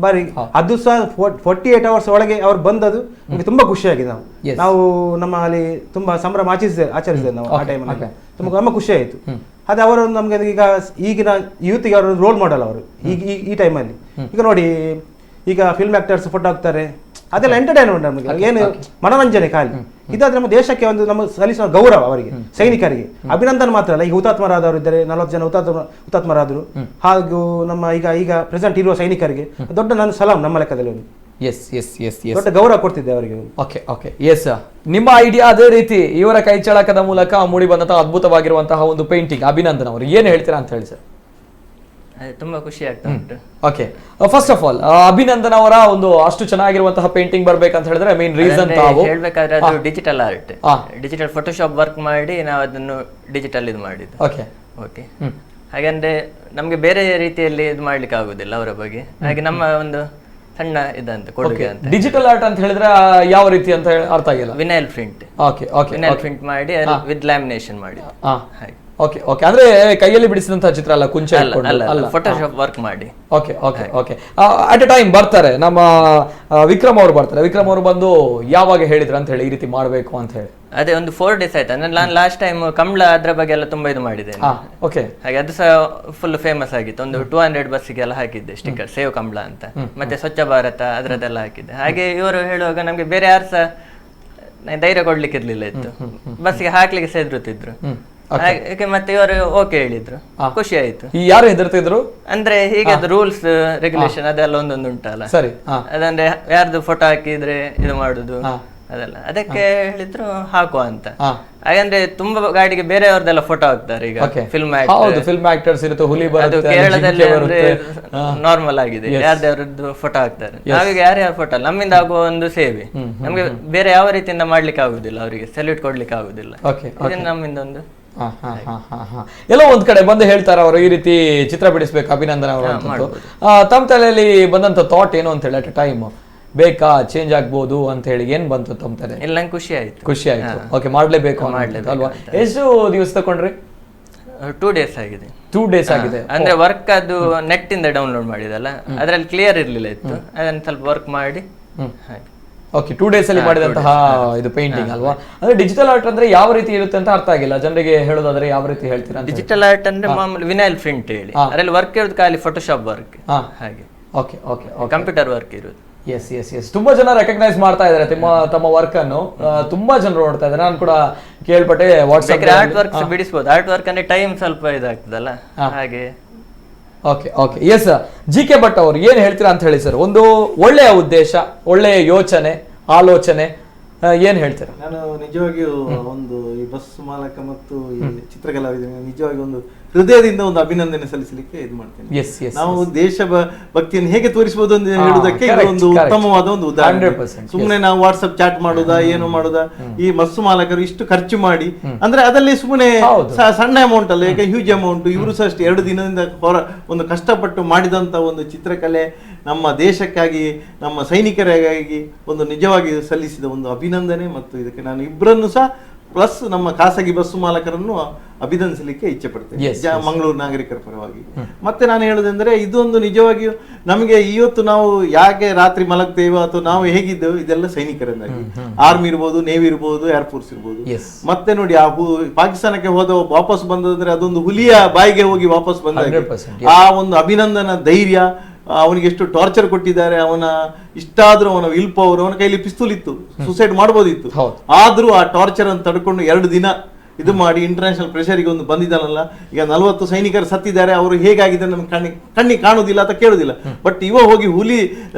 ಬಾರಿ ಅದು ಸಹ 48 ಅವರ್ಸ್ ಒಳಗೆ ಅವ್ರು ಬಂದದ್ದು ನಮಗೆ ತುಂಬಾ ಖುಷಿಯಾಗಿದೆ. ನಾವು ನಮ್ಮ ಅಲ್ಲಿ ತುಂಬಾ ಸಂಭ್ರಮ ಆಚರಿಸಿದ್ದೇವೆ ನಾವು ಆ ಟೈಮಲ್ಲಿ. ತುಂಬಾ ಖುಷಿ ಆಯ್ತು. ಅದೇ ಅವರು ನಮ್ಗೆ ಈಗಿನ ಯೂತ್ಗೆ ಅವರು ರೋಲ್ ಮಾಡಲ್ ಅವರು ಈ ಟೈಮಲ್ಲಿ. ಈಗ ನೋಡಿ, ಈಗ ಫಿಲ್ಮ್ ಆಕ್ಟರ್ಸ್ ಫೋಟೋ ಹಾಕ್ತಾರೆ, ಅದೆಲ್ಲ ಎಂಟರ್ಟೈನ್ಮೆಂಟ್ ನಮಗೆ, ಏನು ಮನೋರಂಜನೆ ಖಾಲಿ. ಇದಾದ್ರೆ ನಮ್ಮ ದೇಶಕ್ಕೆ ಒಂದು ನಮ್ಮ ಸಲ್ಲಿಸುವ ಗೌರವ ಅವರಿಗೆ, ಸೈನಿಕರಿಗೆ. ಅಭಿನಂದನ್ ಮಾತ್ರ ಅಲ್ಲ, ಈಗ ಹುತಾತ್ಮರಾದವರು ಇದ್ದಾರೆ, 40 ಜನ ಹುತಾತ್ಮರಾದರು. ಹಾಗೂ ನಮ್ಮ ಈಗ ಪ್ರೆಸೆಂಟ್ ಇರುವ ಸೈನಿಕರಿಗೆ ದೊಡ್ಡ ನನ್ನ ಸಲಾಂ ನಮ್ಮ ಲೆಕ್ಕದಲ್ಲಿ. ದೊಡ್ಡ ಗೌರವ ಕೊಡ್ತಿದ್ದೆ ಅವರಿಗೆ. ಓಕೆ ಎಸ್, ನಿಮ್ಮ ಐಡಿಯಾ ಅದೇ ರೀತಿ ಇವರ ಕೈಚಳಕದ ಮೂಲಕ ಮೂಡಿ ಬಂದಂತಹ ಅದ್ಭುತವಾಗಿರುವಂತಹ ಒಂದು ಪೇಂಟಿಂಗ್ ಅಭಿನಂದನ್ ಅವರು ಏನ್ ಹೇಳ್ತೀರಾ ಅಂತ ಹೇಳಿ ಸರ್? ತುಂಬಾ ಖುಷಿ ಆಗ್ತಾ ಉಂಟು. Okay, first of all Abhinandan ಅವರ ಒಂದು ಅಷ್ಟು ಚೆನ್ನಾಗಿರುವಂತಹ ಪೇಂಟಿಂಗ್ ಬರ್ಬೇಕಂತ ಹೇಳಿದ್ರೆ ಮೇನ್ ರೀಸನ್ ಹೇಳ್ಬೇಕಾದ್ರೆ ಅದು digital art, digital Photoshop work ಮಾಡಿ ನಾವು ಅದನ್ನು ಡಿಜಿಟಲ್ ಇದು ಮಾಡಿದ್ದು. ಓಕೆ, ಹಾಗಂದ್ರೆ ನಮ್ಗೆ ಬೇರೆ ರೀತಿಯಲ್ಲಿ ಇದು ಮಾಡ್ಲಿಕ್ಕೆ ಆಗುದಿಲ್ಲ ಅವರ ಬಗ್ಗೆ. ಹಾಗೆ ನಮ್ಮ ಒಂದು ಸಣ್ಣ ಇದಂತ ಕೊಡುಗೆ ಅಂತ. ಡಿಜಿಟಲ್ ಆರ್ಟ್ ಅಂತ ಹೇಳಿದ್ರೆ ಯಾವ ರೀತಿ ಅಂತ ಅರ್ಥ ಆಗಿಲ್ಲ. Vinyl print. ವಿನೈಲ್ ಪ್ರಿಂಟ್ ಮಾಡಿ ವಿತ್ ಲ್ಯಾಮಿನೇಷನ್ ಮಾಡಿ. ಓಕೆ, ಅಂದ್ರೆ ಕೈಯಲ್ಲಿ ಬಿಡಿಸಿದಂತಹ ಚಿತ್ರ ಅಲ್ಲ, ಕುಂಚ ಅಲ್ಲ, ಫೋಟೋಶಾಪ್ ವರ್ಕ್ ಮಾಡಿ. ಓಕೆ. ಅಟ್ ಎ ಟೈಮ್ ಬರ್ತಾರೆ ನಮ್ಮ ವಿಕ್ರಮ್ ಅವರು ಬರ್ತಾರೆ. ವಿಕ್ರಮ್ ಅವರು ಬಂದು ಯಾವಾಗ ಹೇಳಿದ್ರು ಅಂತ ಹೇಳಿ ಈ ರೀತಿ ಮಾಡ್ಬೇಕು ಅಂತ ಹೇಳಿ? ಅದೇ ಒಂದು 4 days ಆಯ್ತು. ಅಂದ್ರೆ ನಾನು ಲಾಸ್ಟ್ ಟೈಮ್ ಕಮಲ ಅದ್ರ ಬಗ್ಗೆ ಎಲ್ಲ ತುಂಬಾ ಇದು ಮಾಡಿದ್ದೇನೆ. ಹಾಗೆ ಅದು ಸಹ ಫುಲ್ ಫೇಮಸ್ ಆಗಿತ್ತು. ಒಂದು 200 ಬಸ್ಸಿಗೆಲ್ಲ ಹಾಕಿದ್ದೆ ಸ್ಟಿಕ್ಕರ್, ಸೇವ್ ಕಮಲ ಅಂತ. ಮತ್ತೆ ಸ್ವಚ್ಛ ಭಾರತ ಅದ್ರದ್ದೆಲ್ಲ ಹಾಕಿದ್ದೆ. ಹಾಗೆ ಇವರು ಹೇಳುವಾಗ ನಮ್ಗೆ ಬೇರೆ ಯಾರು ಸಹ ಧೈರ್ಯ ಕೊಡ್ಲಿಕ್ಕೆ ಇರ್ಲಿಲ್ಲ ಇತ್ತು, ಬಸ್ಸಿಗೆ ಹಾಕ್ಲಿಕ್ಕೆ ಸಹ ಹೆದರುತ್ತಿದ್ರು. ಮತ್ತೆ ಇವರು ಓಕೆ ಹೇಳಿದ್ರು, ಖುಷಿ ಆಯ್ತು. ಯಾರು ಹೆದರ್ತಿದ್ರು ಅಂದ್ರೆ ಹೀಗೆ ರೂಲ್ಸ್ ರೆಗ್ಯುಲೇಷನ್ ಅದೆಲ್ಲ ಒಂದೊಂದು ಉಂಟಲ್ಲ, ಸರಿ, ಅದಂದ್ರೆ ಯಾರ್ದು ಫೋಟೋ ಹಾಕಿದ್ರೆ ಇದು ಮಾಡುದು ಅದೆಲ್ಲ, ಅದಕ್ಕೆ ಹೇಳಿದ್ರು ಹಾಕುವ ಅಂತ. ಹಾಗಂದ್ರೆ ತುಂಬಾ ಗಾಡಿಗೆ ಬೇರೆಯವ್ರದೆಲ್ಲ ಫೋಟೋ ಹಾಕ್ತಾರೆ ಈಗ. ಫಿಲ್ಮ್ ಆಕ್ಟರ್ಸ್ ಇರುತ್ತೆ, ಹುಲಿ ಅದು ಕೇರಳದಲ್ಲಿ ಅಂದ್ರೆ ನಾರ್ಮಲ್ ಆಗಿದೆ, ಯಾರ್ದವ್ರದ್ದು ಫೋಟೋ ಹಾಕ್ತಾರೆ. ನಾವೀಗ ಯಾರ್ಯಾರ ಫೋಟೋ ಅಲ್ಲ, ನಮ್ಮಿಂದ ಆಗುವ ಒಂದು ಸೇವೆ ನಮ್ಗೆ ಬೇರೆ ಯಾವ ರೀತಿಯಿಂದ ಮಾಡ್ಲಿಕ್ಕೆ ಆಗುದಿಲ್ಲ, ಅವರಿಗೆ ಸೆಲ್ಯೂಟ್ ಕೊಡ್ಲಿಕ್ಕೆ ಆಗುದಿಲ್ಲ. ಇದನ್ನ ನಮ್ಮಿಂದ ಒಂದು ಎಲ್ಲೋ ಒಂದ್ ಕಡೆ ಬಂದು ಹೇಳ್ತಾರೆ ಅವರು ಈ ರೀತಿ ಚಿತ್ರ ಬಿಡಿಸ್ಬೇಕು ಅಭಿನಂದನ್ ಅವರು ಅಂತಂದು. ತಮ್ಮ ತಲೆಯಲ್ಲಿ ಬಂದಂತ ಥಾಟ್ ಏನು ಅಂತ ಹೇಳಿ ಅಟ್ ಟೈಮ್ ಬೇಕಾ ಚೇಂಜ್ ಆಗ್ಬೋದು ಅಂತ ಹೇಳಿ ಏನ್ ಬಂತು ತಮ್ಮ ತಲೆ? ಇಲ್ಲ, ನಂಗೆ ಖುಷಿ ಆಯ್ತು. ಓಕೆ, ಮಾಡ್ಲೇಬೇಕು ಅಲ್ವಾ? ಎಷ್ಟು ದಿವಸ ತಗೊಂಡ್ರಿ? 2 days ಆಗಿದೆ. 2 days ಆಗಿದೆ. ಅಂದ್ರೆ ವರ್ಕ್ ಅದು ನೆಟ್ ಇಂದ ಡೌನ್ಲೋಡ್ ಮಾಡಿದಲ್ಲ, ಅದ್ರಲ್ಲಿ ಕ್ಲಿಯರ್ ಇರ್ಲಿಲ್ಲ ಇತ್ತು, ಅದನ್ನ ಸ್ವಲ್ಪ ವರ್ಕ್ ಮಾಡಿ ಹಾಗೆ. ಓಕೆ, 2 days ಅಲ್ಲಿ ಮಾಡಿದಂತಹ ಇದು ಪೇಂಟಿಂಗ್ ಅಲ್ವಾ? ಅಂದ್ರೆ ಡಿಜಿಟಲ್ ಆರ್ಟ್ ಅಂದ್ರೆ ಯಾವ ರೀತಿ ಇರುತ್ತೆ ಅಂತ ಅರ್ಥ ಆಗಿಲ್ಲ ಜನರಿಗೆ, ಹೇಳೋದಾದ್ರೆ ಯಾವ ರೀತಿ ಹೇಳ್ತೀರಾ? ಡಿಜಿಟಲ್ ಆರ್ಟ್ ಅಂದ್ರೆ ಮಾಮೂಲಿ ವಿನೈಲ್ ಪ್ರಿಂಟ್ ಹೇಳಿ, ಅದ್ರಲ್ಲಿ ವರ್ಕ್ ಇರೋದು ಖಾಲಿ ಫೋಟೋಶಾಪ್ ವರ್ಕ್ ಹಾಗೆ. ಓಕೆ ಓಕೆ, ಕಂಪ್ಯೂಟರ್ ವರ್ಕ್ ಇರೋದು. ಎಸ್ ಎಸ್ ಎಸ್, ತುಂಬಾ ಜನ ರೆಕಗ್ನೈಸ್ ಮಾಡ್ತಾ ಇದಾರೆ ತಮ್ಮ ವರ್ಕ್ ಅನ್ನು, ತುಂಬಾ ಜನರು ನೋಡ್ತಾ ಇದ್ದಾರೆ. ನಾನು ಕೂಡ ಕೇಳ್ಪಟ್ಟೆ ವಾಟ್ಸ್ಆಪ್ ಆರ್ಟ್ ವರ್ಕ್ ಬಿಡಿಸಬಹುದು. ಆರ್ಟ್ ವರ್ಕ್ ಅಂದ್ರೆ ಟೈಮ್ ಸ್ವಲ್ಪ ಇದಾಗ್ತದಲ್ಲ ಹಾಗೆ. Okay okay, yes. G K. Bhat ಅವರು ಏನ್ ಹೇಳ್ತೀರಾ ಅಂತ ಹೇಳಿ ಸರ್. ಒಂದು ಒಳ್ಳೆಯ ಉದ್ದೇಶ, ಒಳ್ಳೆಯ ಯೋಚನೆ, ಆಲೋಚನೆ, ಏನ್ ಹೇಳ್ತೀರಾ? ನಾನು ನಿಜವಾಗಿಯೂ ಒಂದು ಈ ಬಸ್ ಮಾಲಕ ಮತ್ತು ಈ ಚಿತ್ರಕಲಾವಿದರಿಗೆ ನಿಜವಾಗಿ ಒಂದು ಹೃದಯದಿಂದ ಒಂದು ಅಭಿನಂದನೆ ಸಲ್ಲಿಸಲಿಕ್ಕೆ ಇದು ಮಾಡ್ತೇನೆ. ನಾವು ದೇಶ ಭಕ್ತಿಯನ್ನು ಹೇಗೆ ತೋರಿಸಬಹುದು ಅಂತ ಹೇಳುವುದಕ್ಕೆ ಒಂದು ಉತ್ತಮವಾದ ಒಂದು ಉದಾಹರಣೆ. ಸುಮ್ಮನೆ ನಾವು ವಾಟ್ಸ್ಆಪ್ ಚಾಟ್ ಮಾಡುದಾ ಏನು ಮಾಡುದಾ, ಈ ಬಸ್ ಮಾಲಕರು ಇಷ್ಟು ಖರ್ಚು ಮಾಡಿ ಅಂದ್ರೆ ಅದರಲ್ಲಿ ಸುಮ್ಮನೆ ಸಣ್ಣ ಅಮೌಂಟ್ ಅಲ್ಲ, ಯಾಕೆ ಹ್ಯೂಜ್ ಅಮೌಂಟ್. ಇವರು ಸಹ ಅಷ್ಟೇ 2 ದಿನದಿಂದ ಒಂದು ಕಷ್ಟಪಟ್ಟು ಮಾಡಿದಂತ ಒಂದು ಚಿತ್ರಕಲೆ ನಮ್ಮ ದೇಶಕ್ಕಾಗಿ, ನಮ್ಮ ಸೈನಿಕರಿಗಾಗಿ ಒಂದು ನಿಜವಾಗಿ ಸಲ್ಲಿಸಿದ ಒಂದು ಅಭಿನಂದನೆ. ಮತ್ತು ಇದಕ್ಕೆ ನಾನು ಇಬ್ಬರನ್ನು ಸಹ ಪ್ಲಸ್ ನಮ್ಮ ಖಾಸಗಿ ಬಸ್ಸು ಮಾಲಕರನ್ನು ಅಭಿನಂದಿಸಲಿಕ್ಕೆ ಇಚ್ಛೆ ಪಡ್ತೇನೆ ಮಂಗಳೂರು ನಾಗರಿಕರ ಪರವಾಗಿ. ಮತ್ತೆ ನಾನು ಹೇಳುವುದಂದ್ರೆ ಇದೊಂದು ನಿಜವಾಗಿಯೂ ನಮಗೆ ಇವತ್ತು ನಾವು ಯಾಕೆ ರಾತ್ರಿ ಮಲಗ್ತೇವೋ ಅಥವಾ ನಾವು ಹೇಗಿದ್ದೇವೆ ಇದೆಲ್ಲ ಸೈನಿಕರಿಂದಾಗಿ. ಆರ್ಮಿ ಇರ್ಬೋದು, ನೇವಿ ಇರ್ಬೋದು, ಏರ್ಫೋರ್ಸ್ ಇರ್ಬೋದು. ಮತ್ತೆ ನೋಡಿ ಆ ಪಾಕಿಸ್ತಾನಕ್ಕೆ ಹೋದ ವಾಪಸ್ ಬಂದ್ರೆ ಅದೊಂದು ಹುಲಿಯ ಬಾಯಿಗೆ ಹೋಗಿ ವಾಪಸ್ ಬಂದ ಆ ಒಂದು ಅಭಿನಂದನ ಧೈರ್ಯ, ಅವನಿಗೆ ಎಷ್ಟು ಟಾರ್ಚರ್ ಕೊಟ್ಟಿದ್ದಾರೆ, ಅವನ ಇಷ್ಟಾದ್ರೂ ಅವನ ವಿಲ್ ಪವರ್, ಅವನ ಕೈಲಿ ಪಿಸ್ತೂಲ್ ಇತ್ತು, ಸುಸೈಡ್ ಮಾಡಬಹುದಿತ್ತು, ಆದ್ರೂ ಆ ಟಾರ್ಚರ್ ಅನ್ನು ತಡ್ಕೊಂಡು 2 ದಿನ ಇದು ಮಾಡಿ ಇಂಟರ್ನ್ಯಾಷನಲ್ ಪ್ರೆಷರ್ಗೆ ಒಂದು ಬಂದಿದ್ದಾನಲ್ಲ. ಈಗ 40 ಸೈನಿಕರು ಸತ್ತಿದ್ದಾರೆ, ಅವರು ಹೇಗಾಗಿದೆ ನಮ್ಗೆ ಕಣ್ಣಿಗೆ ಕಾಣುದಿಲ್ಲ ಅಂತ ಕೇಳುದಿಲ್ಲ. ಬಟ್ ಇವ ಹೋಗಿ ಹುಲಿ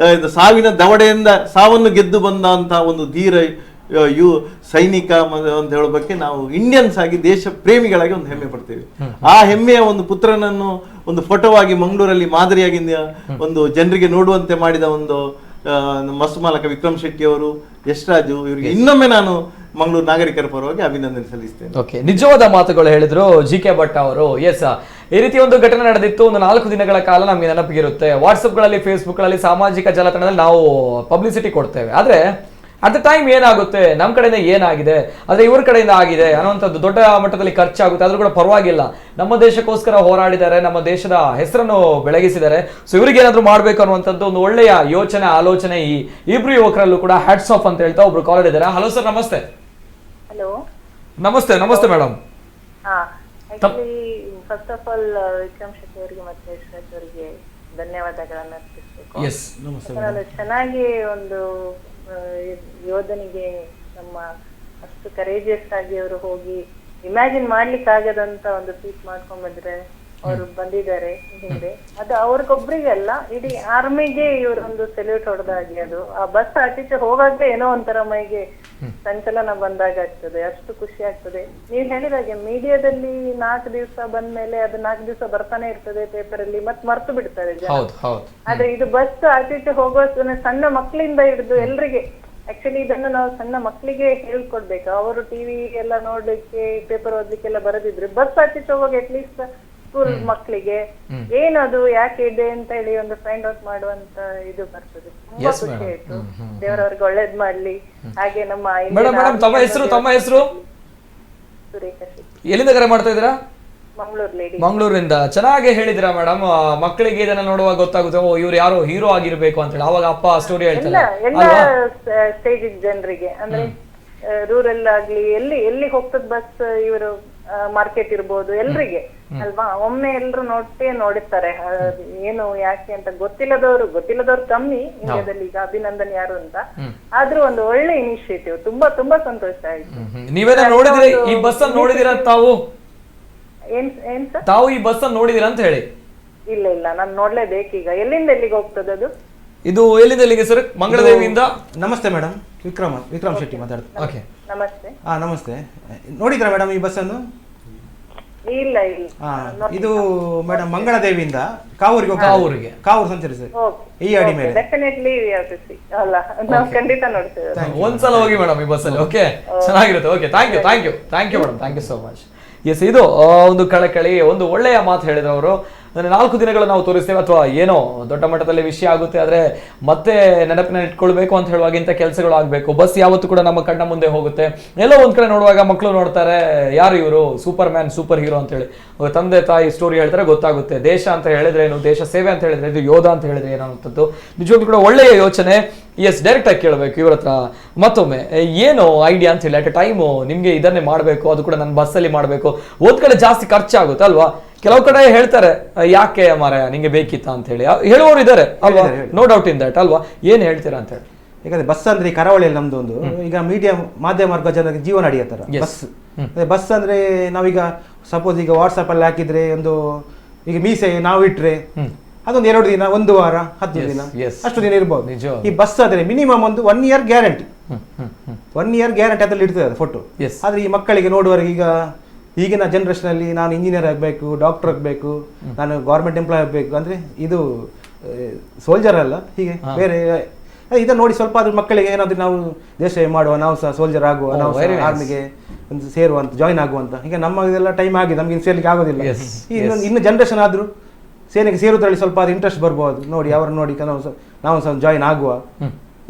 ಸಾವಿನ ದವಡೆಯಿಂದ ಸಾವನ್ನು ಗೆದ್ದು ಬಂದಂತ ಒಂದು ಧೀರ ಸೈನಿಕ ಅಂತ ಹೇಳೋದಕ್ಕೆ ನಾವು ಇಂಡಿಯನ್ಸ್ ಆಗಿ ದೇಶ ಪ್ರೇಮಿಗಳಾಗಿ ಒಂದು ಹೆಮ್ಮೆ ಪಡ್ತೇವೆ. ಆ ಹೆಮ್ಮೆಯ ಒಂದು ಪುತ್ರನನ್ನು ಒಂದು ಫೋಟೋವಾಗಿ ಮಂಗಳೂರಲ್ಲಿ ಮಾದರಿಯಾಗಿ ಒಂದು ಜನರಿಗೆ ನೋಡುವಂತೆ ಮಾಡಿದ ಒಂದು ಬಸ್ ಮಾಲಕ ವಿಕ್ರಮ್ ಶೆಟ್ಟಿ ಅವರು, ಯಶ್ರಾಜು, ಇವರಿಗೆ ಇನ್ನೊಮ್ಮೆ ನಾನು ಮಂಗಳೂರು ನಾಗರಿಕರ ಪರವಾಗಿ ಅಭಿನಂದನೆ ಸಲ್ಲಿಸ್ತೇನೆ. ಓಕೆ, ನಿಜವಾದ ಮಾತುಗಳು ಹೇಳಿದ್ರು ಜಿ.ಕೆ. ಭಟ್ ಅವರು. ಎಸ್, ಈ ರೀತಿ ಒಂದು ಘಟನೆ ನಡೆದಿತ್ತು. ಒಂದು 4 ದಿನಗಳ ಕಾಲ ನಮಗೆ ನೆನಪಿಗಿರುತ್ತೆ. ವಾಟ್ಸಪ್ಗಳಲ್ಲಿ, ಫೇಸ್ಬುಕ್ಗಳಲ್ಲಿ, ಸಾಮಾಜಿಕ ಜಾಲತಾಣದಲ್ಲಿ ನಾವು ಪಬ್ಲಿಸಿಟಿ ಕೊಡ್ತೇವೆ. ಆದ್ರೆ ಅಟ್ ದ ಟೈಮ್ ಏನಾಗುತ್ತೆ, ನಮ್ಮ ಕಡೆಯಿಂದ ಏನಾಗಿದೆ, ಆದ್ರೆ ಇವ್ರ ಕಡೆಯಿಂದ ಆಗಿದೆ ಅನ್ನುವಂಥದ್ದು ದೊಡ್ಡ ಮಟ್ಟದಲ್ಲಿ ಖರ್ಚಾಗುತ್ತೆ. ಆದ್ರೂ ಕೂಡ ಪರವಾಗಿಲ್ಲ, ನಮ್ಮ ದೇಶಕ್ಕೋಸ್ಕರ ಹೋರಾಡಿದ್ದಾರೆ, ನಮ್ಮ ದೇಶದ ಹೆಸರನ್ನು ಬೆಳಗಿಸಿದ್ದಾರೆ. ಸೊ ಇವ್ರಿಗೆ ಏನಾದ್ರು ಮಾಡ್ಬೇಕು ಅನ್ನುವಂಥದ್ದು ಒಂದು ಒಳ್ಳೆಯ ಯೋಚನೆ, ಆಲೋಚನೆ ಈ ಇಬ್ರು ಯುವಕರಲ್ಲೂ ಕೂಡ ಹ್ಯಾಟ್ಸ್ ಆಫ್ ಅಂತ ಹೇಳ್ತಾ ಒಬ್ರು ಕಾಲರ್ ಇದ್ದಾರೆ. ಹಲೋ ಸರ್, ನಮಸ್ತೆ. ಹಲೋ, ನಮಸ್ತೆ madam. First of all Vikram Shetty ಅವರಿಗೆ ಮತ್ತೆ ಯಶ್ರಾಜ್ ಅವರಿಗೆ ಧನ್ಯವಾದಗಳನ್ನು ಅರ್ಪಿಸಬೇಕು. ಚೆನ್ನಾಗಿ ಒಂದು ಯೋಧನಿಗೆ ನಮ್ಮ ಅಷ್ಟು ಕರೇಜಿಯಸ್ ಆಗಿ ಅವರು ಹೋಗಿ ಇಮ್ಯಾಜಿನ್ ಮಾಡ್ಲಿಕ್ಕೆ ಆಗದಂತ ಒಂದು ಫೀಟ್ ಮಾಡ್ಕೊಂಡ್ ಬಂದ್ರೆ ಅವರು ಬಂದಿದ್ದಾರೆ ಹಿಂದೆ. ಅದು ಅವ್ರಿಗೊಬ್ರಿಗೆ ಅಲ್ಲ, ಇಡೀ ಆರ್ಮಿಗೆ ಇವರೊಂದು ಸೆಲ್ಯೂಟ್ ಹೊಡೆದಾಗಿ. ಅದು ಆ ಬಸ್ ಆಚೀಚೆ ಹೋಗಾಗ ಏನೋ ಒಂಥರ ಮೈಗೆ ಸಂಚಲನ ಬಂದಾಗ ಆಗ್ತದೆ, ಅಷ್ಟು ಖುಷಿ ಆಗ್ತದೆ. ನೀವ್ ಹೇಳಿದಾಗೆ ಮೀಡಿಯಾದಲ್ಲಿ 4 ದಿವಸ ಬಂದ್ಮೇಲೆ ಅದು 4 ದಿವಸ ಬರ್ತಾನೆ ಇರ್ತದೆ ಪೇಪರ್ ಅಲ್ಲಿ, ಮತ್ ಮರ್ತು ಬಿಡ್ತಾರೆ ಜನ. ಆದ್ರೆ ಇದು ಬಸ್ ಆಚೀಚೆ ಹೋಗೋ ಸಣ್ಣ ಮಕ್ಕಳಿಂದ ಹಿಡಿದು ಎಲ್ರಿಗೆ, ಆಕ್ಚುಲಿ ಇದನ್ನು ನಾವು ಸಣ್ಣ ಮಕ್ಕಳಿಗೆ ಹೇಳ್ಕೊಡ್ಬೇಕು. ಅವರು ಟಿವಿ ಎಲ್ಲ ನೋಡ್ಲಿಕ್ಕೆ, ಪೇಪರ್ ಓದ್ಲಿಕ್ಕೆಲ್ಲ ಬರದಿದ್ರು, ಬಸ್ ಆಚೀಚೆ ಹೋಗುವಾಗ ಅಟ್ಲೀಸ್ಟ್ ಸ್ಕೂಲ್ ಮಕ್ಕಳಿಗೆ ಏನದು ಯಾಕೆ ಇದೆ ಅಂತ ಹೇಳಿ ಒಂದು ಫೈಂಡ್ ಔಟ್ ಮಾಡುವಂತ ಇದು ಬರ್ತದೆ. ತುಂಬಾ ಖುಷಿ ಆಯ್ತು. ದೇವರವ್ರಿಗೆ ಒಳ್ಳೇದ್ ಮಾಡ್ಲಿ. ಹಾಗೆ ನಮ್ಮ ತಮ್ಮ ಹೆಸರು ಸುರೇಖ ಶೆಟ್ಟಿ. ಎಲ್ಲಿಂದ ಕರೆ ಮಾಡ್ತಾ ಇದ್ದೀರಾ? ಮಂಗಳೂರಿಂದ. ಚೆನ್ನಾಗಿ ಹೇಳಿದಿರಾ ಮೇಡಮ್. ಮಕ್ಕಳಿಗೆ ಇದನ್ನ ನೋಡುವಾಗ ಗೊತ್ತಾಗುತ್ತೆ, ಓ ಇವ್ರು ಯಾರೋ ಹೀರೋ ಆಗಿರ್ಬೇಕು ಅಂತ ಹೇಳಿ. ಅವಾಗ ಅಪ್ಪ ಸ್ಟೋರಿ ಹೇಳ್ತಾರೆ. ಎಲ್ಲ ಸ್ಟೇಜ್ ಜನರಿಗೆ ಅಂದ್ರೆ ರೂರಲ್ ಆಗ್ಲಿ, ಎಲ್ಲಿ ಹೋಗ್ತದ ಬಸ್, ಇವರು ಮಾರ್ಕೆಟ್ ಇರ್ಬೋದು, ಎಲ್ರಿಗೆ ಅಲ್ವಾ, ಒಮ್ಮೆ ಎಲ್ರು ನೋಡಿರ್ತಾರೆ. ಏನು ಯಾಕೆ ಅಂತ ಗೊತ್ತಿಲ್ಲದವ್ರು ಕಮ್ಮಿ ಇಂಡಿಯಾದಲ್ಲಿ ಈಗ, ಅಭಿನಂದನ್ ಯಾರು ಅಂತ. ಆದ್ರೂ ಒಂದು ಒಳ್ಳೆ ಇನಿಷಿಯೇಟಿವ್, ತುಂಬಾ ತುಂಬಾ ಸಂತೋಷ ಆಯ್ತು. ನೀವೇನ ನೋಡಿದ್ರಿ ಈ ಬಸ್ ಅನ್ನು? ನೋಡಿದಿರಾ ತಾವು? ಏನ್ ಸರ್, ತಾವು ಈ ಬಸ್ ಅನ್ನು ನೋಡಿದಿರಾ ಅಂತ ಹೇಳಿ? ಇಲ್ಲ, ನಾನು ನೋಡ್ಲೇಬೇಕೀಗ. ಎಲ್ಲಿಂದ ಎಲ್ಲಿಗೆ ಹೋಗ್ತದೆ ಅದು? ಇದು ಎಲ್ಲಿಂದ ಎಲ್ಲಿಗೆ ಸರ್? ಮಂಗಳದೇವಿಯಿಂದ. ನಮಸ್ತೆ ಮೇಡಮ್, ವಿಕ್ರಮ್ ಶೆಟ್ಟಿ ಮಾತಾಡ್ತಾರೆ. ಓಕೆ, ನಮಸ್ತೆ. ನಮಸ್ತೆ. ನೋಡಿದ್ರಾ ಮೇಡಮ್ ಈ ಬಸ್ ಅನ್ನು? ಇಲ್ಲ. ಇದು ಮೇಡಮ್ ಮಂಗಳದೇವಿಯಿಂದ ಕಾವೂರಿಗೆ ಸಂಚರಿಸಿ ಈ ಅಡಿ ಮೇಲೆ. ಡೆಫಿನೆಟ್ಲಿ ಅಲ್ಲ, ನಾವು ಖಂಡಿತ ನೋಡ್ತೇವೆ. ಒಂದ್ಸಲ ಹೋಗಿ ಮೇಡಮ್ ಈ ಬಸ್ ಅಲ್ಲಿ. ಓಕೆ, ಚೆನ್ನಾಗಿರುತ್ತೆ. Okay, thank you madam, thank you so much. Yes, ಇದು ಒಂದು ಕಳಕಳಿ, ಒಂದು ಒಳ್ಳೆಯ ಮಾತು ಹೇಳಿದ್ರು ಅವರು. ಅಂದ್ರೆ 4 ದಿನಗಳು ನಾವು ತೋರಿಸ್ತೇವೆ ಅಥವಾ ಏನೋ ದೊಡ್ಡ ಮಟ್ಟದಲ್ಲಿ ವಿಷಯ ಆಗುತ್ತೆ, ಆದ್ರೆ ಮತ್ತೆ ನೆನಪಿನಲ್ಲಿ ಇಟ್ಕೊಳ್ಬೇಕು ಅಂತ ಹೇಳುವಾಗ ಇಂಥ ಕೆಲಸಗಳು ಆಗ್ಬೇಕು. ಬಸ್ ಯಾವತ್ತೂ ಕೂಡ ನಮ್ಮ ಕಣ್ಣ ಮುಂದೆ ಹೋಗುತ್ತೆ. ಎಲ್ಲೋ ಒಂದ್ ಕಡೆ ನೋಡುವಾಗ ಮಕ್ಕಳು ನೋಡ್ತಾರೆ, ಯಾರು ಇವರು, ಸೂಪರ್ ಮ್ಯಾನ್, ಸೂಪರ್ ಹೀರೋ ಅಂತ ಹೇಳಿ. ತಂದೆ ತಾಯಿ ಸ್ಟೋರಿ ಹೇಳ್ತಾರೆ, ಗೊತ್ತಾಗುತ್ತೆ. ದೇಶ ಅಂತ ಹೇಳಿದ್ರೆ ಏನು, ದೇಶ ಸೇವೆ ಅಂತ ಹೇಳಿದ್ರೆ ಇದು, ಯೋಧ ಅಂತ ಹೇಳಿದ್ರೆ ಏನೋ. ನಿಜವಾಗ್ಲೂ ಕೂಡ ಒಳ್ಳೆಯ ಯೋಚನೆ. ಎಸ್, ಡೈರೆಕ್ಟ್ ಆಗಿ ಕೇಳಬೇಕು ಇವ್ರ ಹತ್ರ ಮತ್ತೊಮ್ಮೆ, ಏನು ಐಡಿಯಾ ಅಂತ ಹೇಳಿ. ಅಟ್ ಎ ಟೈಮು ನಿಮ್ಗೆ ಇದನ್ನೇ ಮಾಡಬೇಕು, ಅದು ಕೂಡ ನನ್ನ ಬಸ್ಸಲ್ಲಿ ಮಾಡಬೇಕು. ಒಂದ್ ಕಡೆ ಜಾಸ್ತಿ ಖರ್ಚಾಗುತ್ತೆ ಅಲ್ವಾ, ಕೆಲವು ಕಡೆ ಹೇಳ್ತಾರೆ ಯಾಕೆ ಮಾರಾಯ ನಿಂಗೆ ಬೇಕಿತ್ತ ಅಂತ ಹೇಳಿ ಹೇಳುವವರು ಇದ್ದಾರೆ ಅಲ್ವಾ, ನೋ ಡೌಟ್ ಇನ್ ದಟ್ ಅಲ್ವಾ. ಏನ್ ಹೇಳ್ತೀರಾ ಅಂತ ಹೇಳಿ. ಯಾಕಂದ್ರೆ ಬಸ್ ಅಂದ್ರೆ ಕರಾವಳಿಯಲ್ಲಿ ನಮ್ದು ಒಂದು ಈಗ ಮೀಡಿಯಂ ಮಾಧ್ಯಮ ವರ್ಗ ಜನರಿಗೆ ಜೀವನ ನಡೆಯತ್ತರ ಬಸ್. ಬಸ್ ಅಂದ್ರೆ ನಾವೀಗ ಸಪೋಸ್ ಈಗ ವಾಟ್ಸಪ್ ಅಲ್ಲಿ ಹಾಕಿದ್ರೆ ಒಂದು ಈಗ ಮೀಸೆ ನಾವು ಇಟ್ರೆ ಅದೊಂದು 2 ದಿನ, 1 ವಾರ, 10 ದಿನ ಅಷ್ಟು ದಿನ ಇರ್ಬೋದು. ಈ ಬಸ್ ಆದ್ರೆ ಮಿನಿಮಮ್ ಒಂದು 1 ಇಯರ್ ಗ್ಯಾರಂಟಿ, 1 ಇಯರ್ ಗ್ಯಾರಂಟಿ ಅದ್ರಲ್ಲಿ ಇರ್ತದೆ ಫೋಟೋ. ಆದ್ರೆ ಈ ಮಕ್ಕಳಿಗೆ ನೋಡುವವರಿಗೆ ಈಗ ಈಗಿನ ಜನರೇಷನ್ ಅಲ್ಲಿ ನಾನು ಇಂಜಿನಿಯರ್ ಆಗಬೇಕು, ಡಾಕ್ಟರ್ ಆಗಬೇಕು, ನಾನು ಗೌರ್ಮೆಂಟ್ ಎಂಪ್ಲಾಯ್ ಆಗಬೇಕು ಅಂದ್ರೆ ಇದು ಸೋಲ್ಜರ್ ಅಲ್ಲ, ಹೀಗೆ ಬೇರೆ ಇದನ್ನ ನೋಡಿ ಸ್ವಲ್ಪ ಅದ್ರ ಮಕ್ಕಳಿಗೆ ಏನಾದ್ರು ನಾವು ದೇಶ ಸೇವೆ ಮಾಡುವ, ನಾವು ಸಹ ಸೋಲ್ಜರ್ ಆಗುವ, ನಾವು ಆರ್ಮಿಗೆ ಒಂದು ಸೇರುವಂತ, ಜಾಯಿನ್ ಆಗುವಂತ. ಈಗ ನಮಗೆಲ್ಲ ಟೈಮ್ ಆಗಿದೆ, ನಮ್ಗೆ ಸೇರ್ಲಿಕ್ಕೆ ಆಗೋದಿಲ್ಲ. ಇನ್ನು ಜನರೇಷನ್ ಆದ್ರೂ ಸೇನೆಗೆ ಸೇರುವುದರಲ್ಲಿ ಸ್ವಲ್ಪ ಅದು ಇಂಟ್ರೆಸ್ಟ್ ಬರ್ಬೋದು. ನೋಡಿ ಅವ್ರನ್ನ ನೋಡಿ ನಾವು ಸಹ ಜಾಯಿನ್ ಆಗುವ.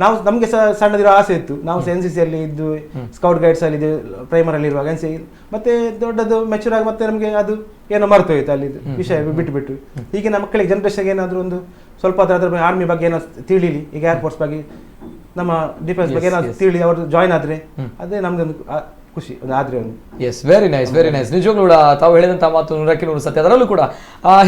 ನಾವು ನಮಗೆ ಸಹ ಸಣ್ಣದಿರೋ ಆಸೆ ಇತ್ತು, ನಾವು NCC ಅಲ್ಲಿ ಇದ್ದು, ಸ್ಕೌಟ್ ಗೈಡ್ಸ್ ಅಲ್ಲಿ ಇದ್ದು, ಪ್ರೈಮರಲ್ಲಿ ಇರುವಾಗ NCC. ಮತ್ತೆ ದೊಡ್ಡದು ಮೆಚೂರ್ ಆಗಿ ಮತ್ತೆ ನಮಗೆ ಅದು ಏನೋ ಮರ್ತು ಹೋಯ್ತು ಅಲ್ಲಿ ವಿಷಯ ಬಿಟ್ಟು. ಈಗಿನ ಮಕ್ಕಳಿಗೆ ಜನರೇಷನ್ಗೆ ಏನಾದ್ರು ಒಂದು ಸ್ವಲ್ಪ ಅದ್ರ ಆರ್ಮಿ ಬಗ್ಗೆ ಏನೋ ತಿಳಿಲಿ, ಈಗ ಏರ್ಫೋರ್ಸ್ ಬಗ್ಗೆ, ನಮ್ಮ ಡಿಫೆನ್ಸ್ ಬಗ್ಗೆ ಏನಾದ್ರು ತಿಳಿ ಅವರು ಜಾಯಿನ್ ಆದ್ರೆ ಅದೇ ನಮ್ದೊಂದು ಖುಷಿ ಆದ್ರೆ ಒಂದು. Yes, very nice, very nice. ನಿಜವಾಗ್ಲೂ ಕೂಡ ತಾವು ಹೇಳಿದಂತ ಮಾತು 100ಕ್ಕೆ 100 ಸತ್ಯ. ಅದರಲ್ಲೂ ಕೂಡ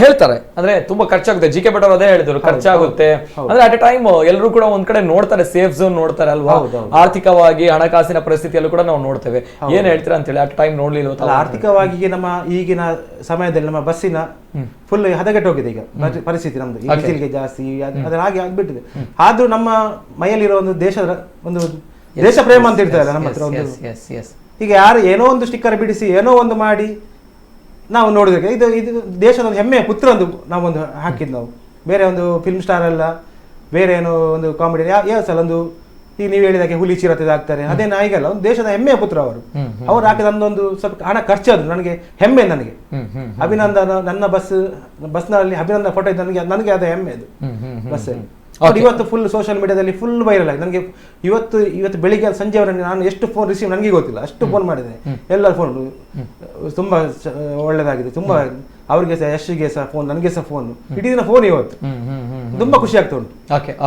ಹೇಳ್ತಾರೆ ಅಂದ್ರೆ ತುಂಬಾ ಖರ್ಚಾಗುತ್ತೆ. JK ಭಟ್ ಅವರು ಅದೇ ಹೇಳಿದ್ರು, ಖರ್ಚಾಗುತ್ತೆ ಅಂದ್ರೆ ಅಟ್ ಎ ಟೈಮ್ ಎಲ್ಲರೂ ಕೂಡ ಒಂದ್ ಕಡೆ ನೋಡ್ತಾರೆ, ಸೇಫ್ ಝೋನ್ ನೋಡ್ತಾರೆ ಅಲ್ವಾ, ಆರ್ಥಿಕವಾಗಿ ಹಣಕಾಸಿನ ಪರಿಸ್ಥಿತಿಯಲ್ಲೂ ಕೂಡ ನಾವು ನೋಡ್ತೇವೆ. ಏನ್ ಹೇಳ್ತೀರಾ ಅಂತ ಹೇಳಿ, ಅಟ್ ಟೈಮ್ ನೋಡ್ಲಿಲ್ಲ. ಆರ್ಥಿಕವಾಗಿ ನಮ್ಮ ಈಗಿನ ಸಮಯದಲ್ಲಿ ನಮ್ಮ ಬಸ್ಸಿನ ಫುಲ್ ಹದಗೆಟ್ಟು ಹೋಗಿದೆ ಈಗ ಪರಿಸ್ಥಿತಿ ನಮ್ದು. ಡೀಸೆಲ್ಗೆ ಜಾಸ್ತಿ ಅದ್ರ ಹಾಗೆ ಆಗ್ಬಿಟ್ಟಿದೆ. ಆದ್ರೂ ನಮ್ಮ ಮೈಯಲ್ಲಿರೋ ಒಂದು ದೇಶದ ಒಂದು ದೇಶ ಪ್ರೇಮ ಅಂತ ಇರ್ತದಲ್ಲ ನಮ್ಮ ಹತ್ರ ಒಂದು. ಈಗ ಯಾರು ಏನೋ ಒಂದು ಸ್ಟಿಕ್ಕರ್ ಬಿಡಿಸಿ ಏನೋ ಒಂದು ಮಾಡಿ ನಾವು ನೋಡಿದ್ರೆ ಇದು ದೇಶದ ಒಂದು ಹೆಮ್ಮೆಯ ಪುತ್ರ ಒಂದು ನಾವೊಂದು ಹಾಕಿದ್ ನಾವು. ಬೇರೆ ಒಂದು ಫಿಲ್ಮ್ ಸ್ಟಾರ್ ಅಲ್ಲ, ಬೇರೆ ಏನೋ ಒಂದು ಕಾಮಿಡಿ ಯಾವ ಸಲ ಒಂದು ಈಗ ನೀವು ಹೇಳಿದಾಗೆ ಹುಲಿ ಚಿರತೆ ಆಗ್ತಾರೆ, ಅದೇನು ಈಗಲ್ಲ, ಒಂದು ದೇಶದ ಹೆಮ್ಮೆಯ ಪುತ್ರ ಅವ್ರು ಹಾಕಿದ ಒಂದು ಸ್ವಲ್ಪ ಹಣ ಖರ್ಚಾದ್ರು ನನಗೆ ಹೆಮ್ಮೆ. ನನಗೆ ಅಭಿನಂದನ, ನನ್ನ ಬಸ್ನಲ್ಲಿ ಅಭಿನಂದನ ಫೋಟೋ ಇದ್ದ ನನಗೆ ಅದೇ ಹೆಮ್ಮೆ ಅದು ಬಸ್. ಇವತ್ತು ಫುಲ್ ಸೋಷಿಯಲ್ ಮೀಡಿಯಾದಲ್ಲಿ ಫುಲ್ ವೈರಲ್ ಆಗಿ ನನಗೆ ಇವತ್ತು ಬೆಳಿಗ್ಗೆ ಸಂಜೆವರೆಗೆ ನಾನು ಎಷ್ಟು ಫೋನ್ ರಿಸೀವ್ ನನಗೆ ಗೊತ್ತಿಲ್ಲ, ಅಷ್ಟು ಫೋನ್ ಮಾಡಿದ್ದೇನೆ. ಎಲ್ಲ ಫೋನ್ ತುಂಬಾ ಒಳ್ಳೇದಾಗಿದೆ, ತುಂಬಾ ಅವ್ರಿಗೆ ಸಹ, ಯಶ್ಗೆ ಸಹ ಫೋನ್, ನನಗೆ ಸಹ ಫೋನ್, ಇಡೀ ದಿನ ಫೋನ್ ಇವತ್ತು ತುಂಬಾ ಖುಷಿ ಆಗ್ತಾ ಉಂಟು.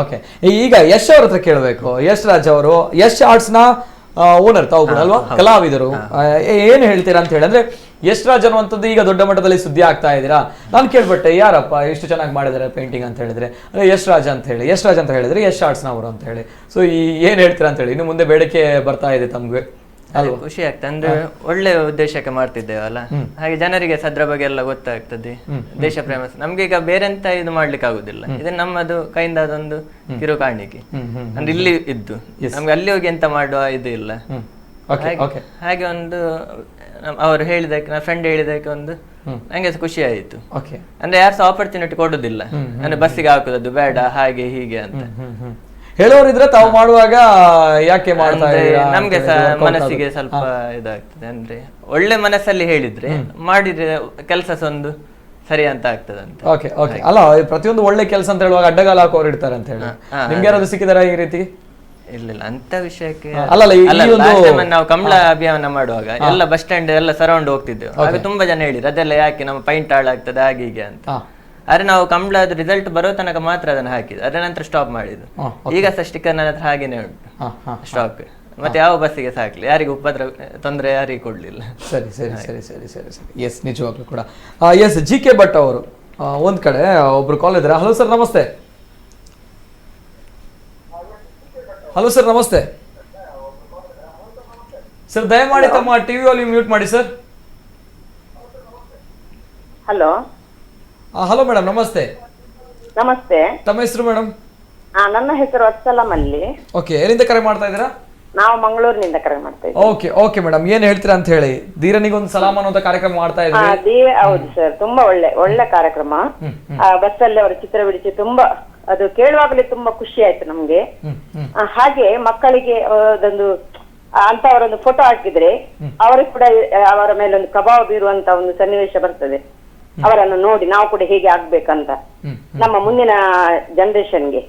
ಓಕೆ ಈಗ ಯಶ್ ಅವ್ರ ಹತ್ರ ಕೇಳಬೇಕು. ಯಶ್ ರಾಜ್ ಅವರು ಯಶ್ ಆರ್ಟ್ಸ್ ನ ಓನರ್ ತಾವು ಕೂಡ ಅಲ್ವಾ, ಕಲಾವಿದರು. ಏನ್ ಹೇಳ್ತೀರಾ ಅಂತ ಹೇಳಿ, ಅಂದ್ರೆ ಯಶ್ ರಾಜ್ ಅನ್ನುವಂಥದ್ದು ಈಗ ದೊಡ್ಡ ಮಟ್ಟದಲ್ಲಿ ಸುದ್ದಿ ಆಗ್ತಾ ಇದ್ದೀರಾ. ನಾನು ಕೇಳ್ಬಿಟ್ಟೆ ಯಾರಪ್ಪ ಎಷ್ಟು ಚೆನ್ನಾಗಿ ಮಾಡಿದ್ದಾರೆ ಪೇಂಟಿಂಗ್ ಅಂತ ಹೇಳಿದ್ರೆ ಯಶ್ ರಾಜ್ ಅಂತ ಹೇಳಿ, ಯಶ್ ರಾಜ್ ಅಂತ ಹೇಳಿದ್ರೆ ಯಶ್ ಆರ್ಟ್ಸ್ ನವರು ಅಂತ ಹೇಳಿ. ಸೊ ಏನ್ ಹೇಳ್ತೀರಾ ಅಂತ ಹೇಳಿ, ಇನ್ನು ಮುಂದೆ ಬೇಡಿಕೆ ಬರ್ತಾ ಇದೆ ತಮ್ಗೆ? ಖುಷಿ ಆಗ್ತದೆ, ಅಂದ್ರೆ ಒಳ್ಳೆ ಉದ್ದೇಶಕ್ಕೆ ಮಾಡ್ತಿದ್ದೇವಲ್ಲ, ಹಾಗೆ ಜನರಿಗೆ ಅದ್ರ ಬಗ್ಗೆ ಎಲ್ಲ ಗೊತ್ತಾಗ್ತದೆ. ದೇಶ ಪ್ರೇಮ ನಮ್ಗೆ ಈಗ ಬೇರೆ ಎಂತ ಇದು ಮಾಡ್ಲಿಕ್ಕೆ ಆಗುದಿಲ್ಲ, ಇದು ನಮ್ಮದು ಕೈಯಿಂದ ಅದೊಂದು ಕಿರು ಕಾಣಿಕೆ. ಅಂದ್ರೆ ಇಲ್ಲಿ ಇದ್ದು ನಮ್ಗೆ ಅಲ್ಲಿ ಹೋಗಿ ಎಂತ ಮಾಡುವ ಇದು ಇಲ್ಲ. ಹಾಗೆ ಒಂದು ಅವರು ಹೇಳಿದಕ್ಕೆ, ನನ್ನ ಫ್ರೆಂಡ್ ಹೇಳಿದಕ್ಕೆ ಒಂದು ನಂಗೆ ಖುಷಿ ಆಯ್ತು. ಅಂದ್ರೆ ಯಾರು ಸಹ ಆಪರ್ಚುನಿಟಿ ಕೊಡುದಿಲ್ಲ, ಅಂದ್ರೆ ಬಸ್ಸಿಗೆ ಹಾಕುದು ಬೇಡ ಹಾಗೆ ಹೀಗೆ ಅಂತ ಹೇಳೋರಿದ್ರೆ ತಾವು ಮಾಡುವಾಗ ಯಾಕೆ ಮಾಡ್ತಾ ನಮ್ಗೆ ಸಹ ಮನಸ್ಸಿಗೆ ಸ್ವಲ್ಪ ಇದಾಗ್ತದೆ. ಅಂದ್ರೆ ಒಳ್ಳೆ ಮನಸ್ಸಲ್ಲಿ ಹೇಳಿದ್ರೆ ಮಾಡಿದ್ರೆ ಕೆಲಸ ಒಂದು ಸರಿ ಅಂತ ಆಗ್ತದಂತ. ಓಕೆ ಅಲ್ಲ, ಪ್ರತಿಯೊಂದು ಒಳ್ಳೆ ಕೆಲಸ ಅಂತ ಹೇಳುವಾಗ ಅಡ್ಡಗಾಲ ಹಾಕೋರು ಇರ್ತಾರೆ ಅಂತ ಹೇಳಿ, ನಿಮ್ಗೆ ಯಾರಾದ್ರೂ ಸಿಕ್ಕಿದಾರ ಈ ರೀತಿ? ಇಲ್ಲ ಅಂತ ವಿಷಯಕ್ಕೆ ಅಲ್ಲ. ನಾವು ಕಮಲ ಅಭಿಯಾನ ಮಾಡುವಾಗ ಎಲ್ಲ ಬಸ್ ಸ್ಟ್ಯಾಂಡ್ ಎಲ್ಲ ಸರೌಂಡ್ ಹೋಗ್ತಿದ್ದೆವು, ಆಗ ತುಂಬಾ ಜನ ಹೇಳಿದ್ರು ಅದೆಲ್ಲ ಯಾಕೆ ನಮ್ಮ ಪೈಂಟ್ ಹಾಳಾಗ್ತದೆ ಹಾಗೆ ಹೀಗೆ ಅಂತ. ಆದ್ರೆ ನಾವು ಕಮಲ ರಿಸಲ್ಟ್ ಬರೋ ತನಕ ಮಾತ್ರ ಅದನ್ನ ಹಾಕಿದ್ದು, ಅದರ ನಂತರ ಸ್ಟಾಪ್ ಮಾಡಿದ್ದು. ಈಗ ಸಹ ಸ್ಟಿಕ್ಕರ್ ನನ್ನ ಹತ್ರ ಹಾಗೇನೆ ಉಂಟು ಸ್ಟಾಕ್. ಮತ್ತೆ ಯಾವ ಬಸ್ಸಿಗೆ ಸಾಕ್ಲಿ, ಯಾರಿಗೂ ಉಪದ್ರ ತೊಂದರೆ ಯಾರಿಗೂ ಕೊಡ್ಲಿಲ್ಲ. ಸರಿ ಸರಿ ಸರಿ ಸರಿ ಸರಿ ಸರಿ ಎಸ್, ನಿಜವಾಗ್ಲೂ ಕೂಡ. ಎಸ್, JK ಭಟ್ ಅವರು ಒಂದ್ ಕಡೆ ಒಬ್ರು ಕಾಲ್ ಇದ್ದಾರೆ. ಹಲೋ ಸರ್, ನಮಸ್ತೆ. ಹಲೋ ಸರ್, ನಮಸ್ತೆ ಸರ್. ದಯಮಾಡಿ ತಮ್ಮ ಟಿವಿ ವಾಲ್ಯೂಮ್ ಮ್ಯೂಟ್ ಮಾಡಿ ಸರ್. ಹಲೋ. ಹಲೋ ಮೇಡಮ್, ನಮಸ್ತೆ. ನಮಸ್ತೆ. ತಮ್ಮ ಹೆಸರು ಮೇಡಮ್? ನನ್ನ ಹೆಸರು ವತ್ಸಲ ಮಲ್ಲಿ. ಓಕೆ, ಎಲ್ಲಿಂದ ಕರೆ ಮಾಡ್ತಾ ಇದ್ದೀರಾ? ನಾವು ಮಂಗಳೂರಿನಿಂದ ಕರೆ ಮಾಡ್ತಾ ಇದ್ದೀವಿ. ಓಕೆ ಮೇಡಮ್, ಏನ್ ಹೇಳ್ತೀರಾ ಅಂತ ಹೇಳಿ. ಧೀರನಿಗೊಂದು ಸಲಾಮ್ ಅನ್ನೋ ಕಾರ್ಯಕ್ರಮ ಮಾಡ್ತಾ ಇದ್ದೀವಿ. ಹೌದು ಸರ್, ತುಂಬಾ ಒಳ್ಳೆ ಕಾರ್ಯಕ್ರಮ. ಬಸ್ ಅಲ್ಲಿ ಅವರು ಚಿತ್ರ ಬಿಡಿಸಿ ತುಂಬಾ ಅದು ಕೇಳುವಾಗಲೇ ತುಂಬಾ ಖುಷಿ ಆಯ್ತು ನಮ್ಗೆ. ಹಾಗೆ ಮಕ್ಕಳಿಗೆ ಅದೊಂದು ಅಂತವರೊಂದು ಫೋಟೋ ಹಾಕಿದ್ರೆ ಅವರಿಗೆ ಕೂಡ ಅವರ ಮೇಲೆ ಒಂದು ಪ್ರಭಾವ ಬೀರುವಂತ ಒಂದು ಸನ್ನಿವೇಶ ಬರ್ತದೆ. ಅವರನ್ನು ನೋಡಿ ನಾವು ಕೂಡ ಹೇಗೆ ಆಗ್ಬೇಕಂತ ನಮ್ಮ ಮುಂದಿನ ಜನರೇಷನ್ಗೆ.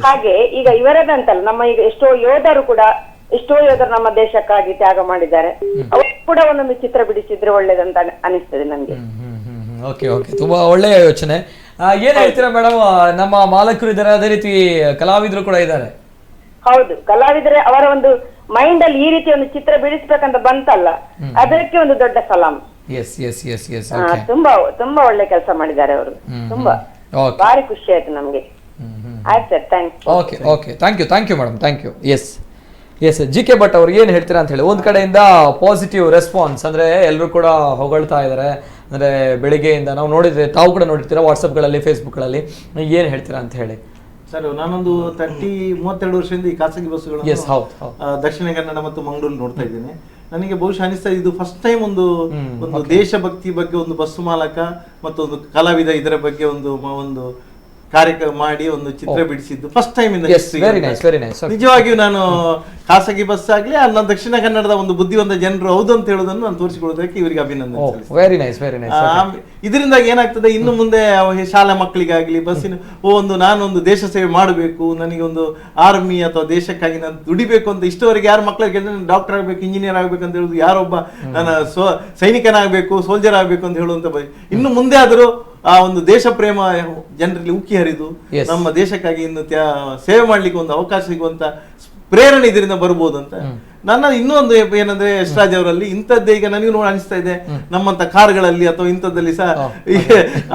ಹಾಗೆ ಈಗ ಇವರದಂತಲ್ಲ, ನಮ್ಮ ಈಗ ಎಷ್ಟೋ ಯೋಧರು ನಮ್ಮ ದೇಶಕ್ಕಾಗಿ ತ್ಯಾಗ ಮಾಡಿದ್ದಾರೆ. ಅವರು ಕೂಡ ಒಂದೊಂದು ಚಿತ್ರ ಬಿಡಿಸಿದ್ರೆ ಒಳ್ಳೇದಂತ ಅನಿಸ್ತದೆ ನನ್ಗೆ. ಓಕೆ ಓಕೆ, ತುಂಬಾ ಒಳ್ಳೆಯ ಯೋಚನೆ. ಏನ್ ಹೇಳ್ತೀರಾ ಮೇಡಮ್, ನಮ್ಮ ಮಾಲಕರು ಇದ್ದಾರೆ, ಅದೇ ರೀತಿ ಕಲಾವಿದರು ಕೂಡ ಇದ್ದಾರೆ. ಹೌದು, ಕಲಾವಿದರೆ ಅವರ ಒಂದು ಮೈಂಡ್ ಅಲ್ಲಿ ಈ ರೀತಿ ಒಂದು ಚಿತ್ರ ಬಿಡಿಸ್ಬೇಕಂತ ಬಂತಲ್ಲ, ಅದಕ್ಕೆ ಒಂದು ದೊಡ್ಡ ಸಲಾಮ್. ತುಂಬಾ ತುಂಬಾ ಒಳ್ಳೆ ಕೆಲಸ ಮಾಡಿದ್ದಾರೆ ಅವರು. ತುಂಬಾ ಭಾರಿ ಖುಷಿ ಆಯ್ತು ನಮ್ಗೆ. ಆಯ್ತು sir, thank you madam, thank you. Yes G K. Bhat ಅವ್ರು ಏನ್ ಹೇಳ್ತೀರಾ ಅಂತ ಹೇಳಿ, ಒಂದ್ ಕಡೆಯಿಂದ ಪಾಸಿಟಿವ್ ರೆಸ್ಪಾನ್ಸ್, ಅಂದ್ರೆ ಎಲ್ಲರೂ ಕೂಡ ಹೊಗಳ್ತಾ ಇದ್ದಾರೆ. ಅಂದ್ರೆ ಬೆಳಿಗ್ಗೆಯಿಂದ ನಾವು ನೋಡಿದ್ರೆ, ತಾವು ಕೂಡ ನೋಡಿರ್ತೀರಾ ವಾಟ್ಸಪ್ಗಳಲ್ಲಿ, ಫೇಸ್ಬುಕ್ಗಳಲ್ಲಿ, ಏನ್ ಹೇಳ್ತೀರಾ ಅಂತ ಹೇಳಿ. ಸರ್, ನಾನೊಂದು 32 ವರ್ಷದಿಂದ ಈ ಖಾಸಗಿ ಬಸ್ಸುಗಳನ್ನು ದಕ್ಷಿಣ ಕನ್ನಡ ಮತ್ತು ಮಂಗಳೂರು ನೋಡ್ತಾ ಇದ್ದೇನೆ. ನನಗೆ ಬಹುಶಃ ಅನಿಸ್ತಾ ಇದು ಫಸ್ಟ್ ಟೈಮ್ ಒಂದು ದೇಶಭಕ್ತಿ ಬಗ್ಗೆ ಒಂದು ಬಸ್ಸು ಮಾಲಕ ಮತ್ತು ಒಂದು ಕಲಾವಿದ ಇದರ ಬಗ್ಗೆ ಒಂದು ಕಾರ್ಯಕ್ರಮ ಮಾಡಿ ಒಂದು ಚಿತ್ರ ಬಿಡಿಸಿದ್ದು ಫಸ್ಟ್ ಟೈಮ್ ಇಂದ. ನಿಜವಾಗಿಯೂ ನಾನು ಖಾಸಗಿ ಬಸ್ ಆಗ್ಲಿ ಅಲ್ಲ ದಕ್ಷಿಣ ಕನ್ನಡದ ಒಂದು ಬುದ್ಧಿವಂತ ಜನರು ಹೌದು ಅಂತ ಹೇಳೋದನ್ನು ನಾನು ತೋರಿಸಿಕೊಳ್ಳೋದಕ್ಕೆ ಇವರಿಗೆ ಅಭಿನಂದನೆ. ಇದರಿಂದಾಗಿ ಏನಾಗ್ತದೆ, ಇನ್ನು ಮುಂದೆ ಶಾಲಾ ಮಕ್ಕಳಿಗಾಗ್ಲಿ ಬಸ್ಸಿನ ನಾನೊಂದು ದೇಶ ಸೇವೆ ಮಾಡಬೇಕು, ನನಗೆ ಒಂದು ಆರ್ಮಿ ಅಥವಾ ದೇಶಕ್ಕಾಗಿ ನಾನು ದುಡಿಬೇಕು ಅಂತ ಇಷ್ಟವರೆಗೆ ಯಾರು ಮಕ್ಕಳಿಗೆ ಡಾಕ್ಟರ್ ಆಗ್ಬೇಕು, ಇಂಜಿನಿಯರ್ ಆಗ್ಬೇಕು ಅಂತ ಹೇಳುದು, ಯಾರೊಬ್ಬ ನಾನು ಸೈನಿಕನಾಗಬೇಕು, ಸೋಲ್ಜರ್ ಆಗ್ಬೇಕು ಅಂತ ಹೇಳುವಂತ ಇನ್ನು ಮುಂದೆ ಆದರೂ ಆ ಒಂದು ದೇಶ ಪ್ರೇಮ ಜನರಲ್ಲಿ ಉಕ್ಕಿ ಹರಿದು ನಮ್ಮ ದೇಶಕ್ಕಾಗಿ ಇನ್ನು ಸೇವೆ ಮಾಡ್ಲಿಕ್ಕೆ ಒಂದು ಅವಕಾಶ ಸಿಗುವಂತ ಪ್ರೇರಣೆ ಇದರಿಂದ ಬರ್ಬೋದು ಅಂತ ನನ್ನ ಇನ್ನೊಂದು ಏನಂದ್ರೆ ಯಶ್ರಾಜ್ ಅವರಲ್ಲಿ ಇಂಥದ್ದೇ ಈಗ ನನಗೂ ನೋಡಿ ಅನಿಸ್ತಾ ಇದೆ, ನಮ್ಮಂತ ಕಾರ್ಗಳಲ್ಲಿ ಅಥವಾ ಇಂಥದ್ದಲ್ಲಿ ಸಹ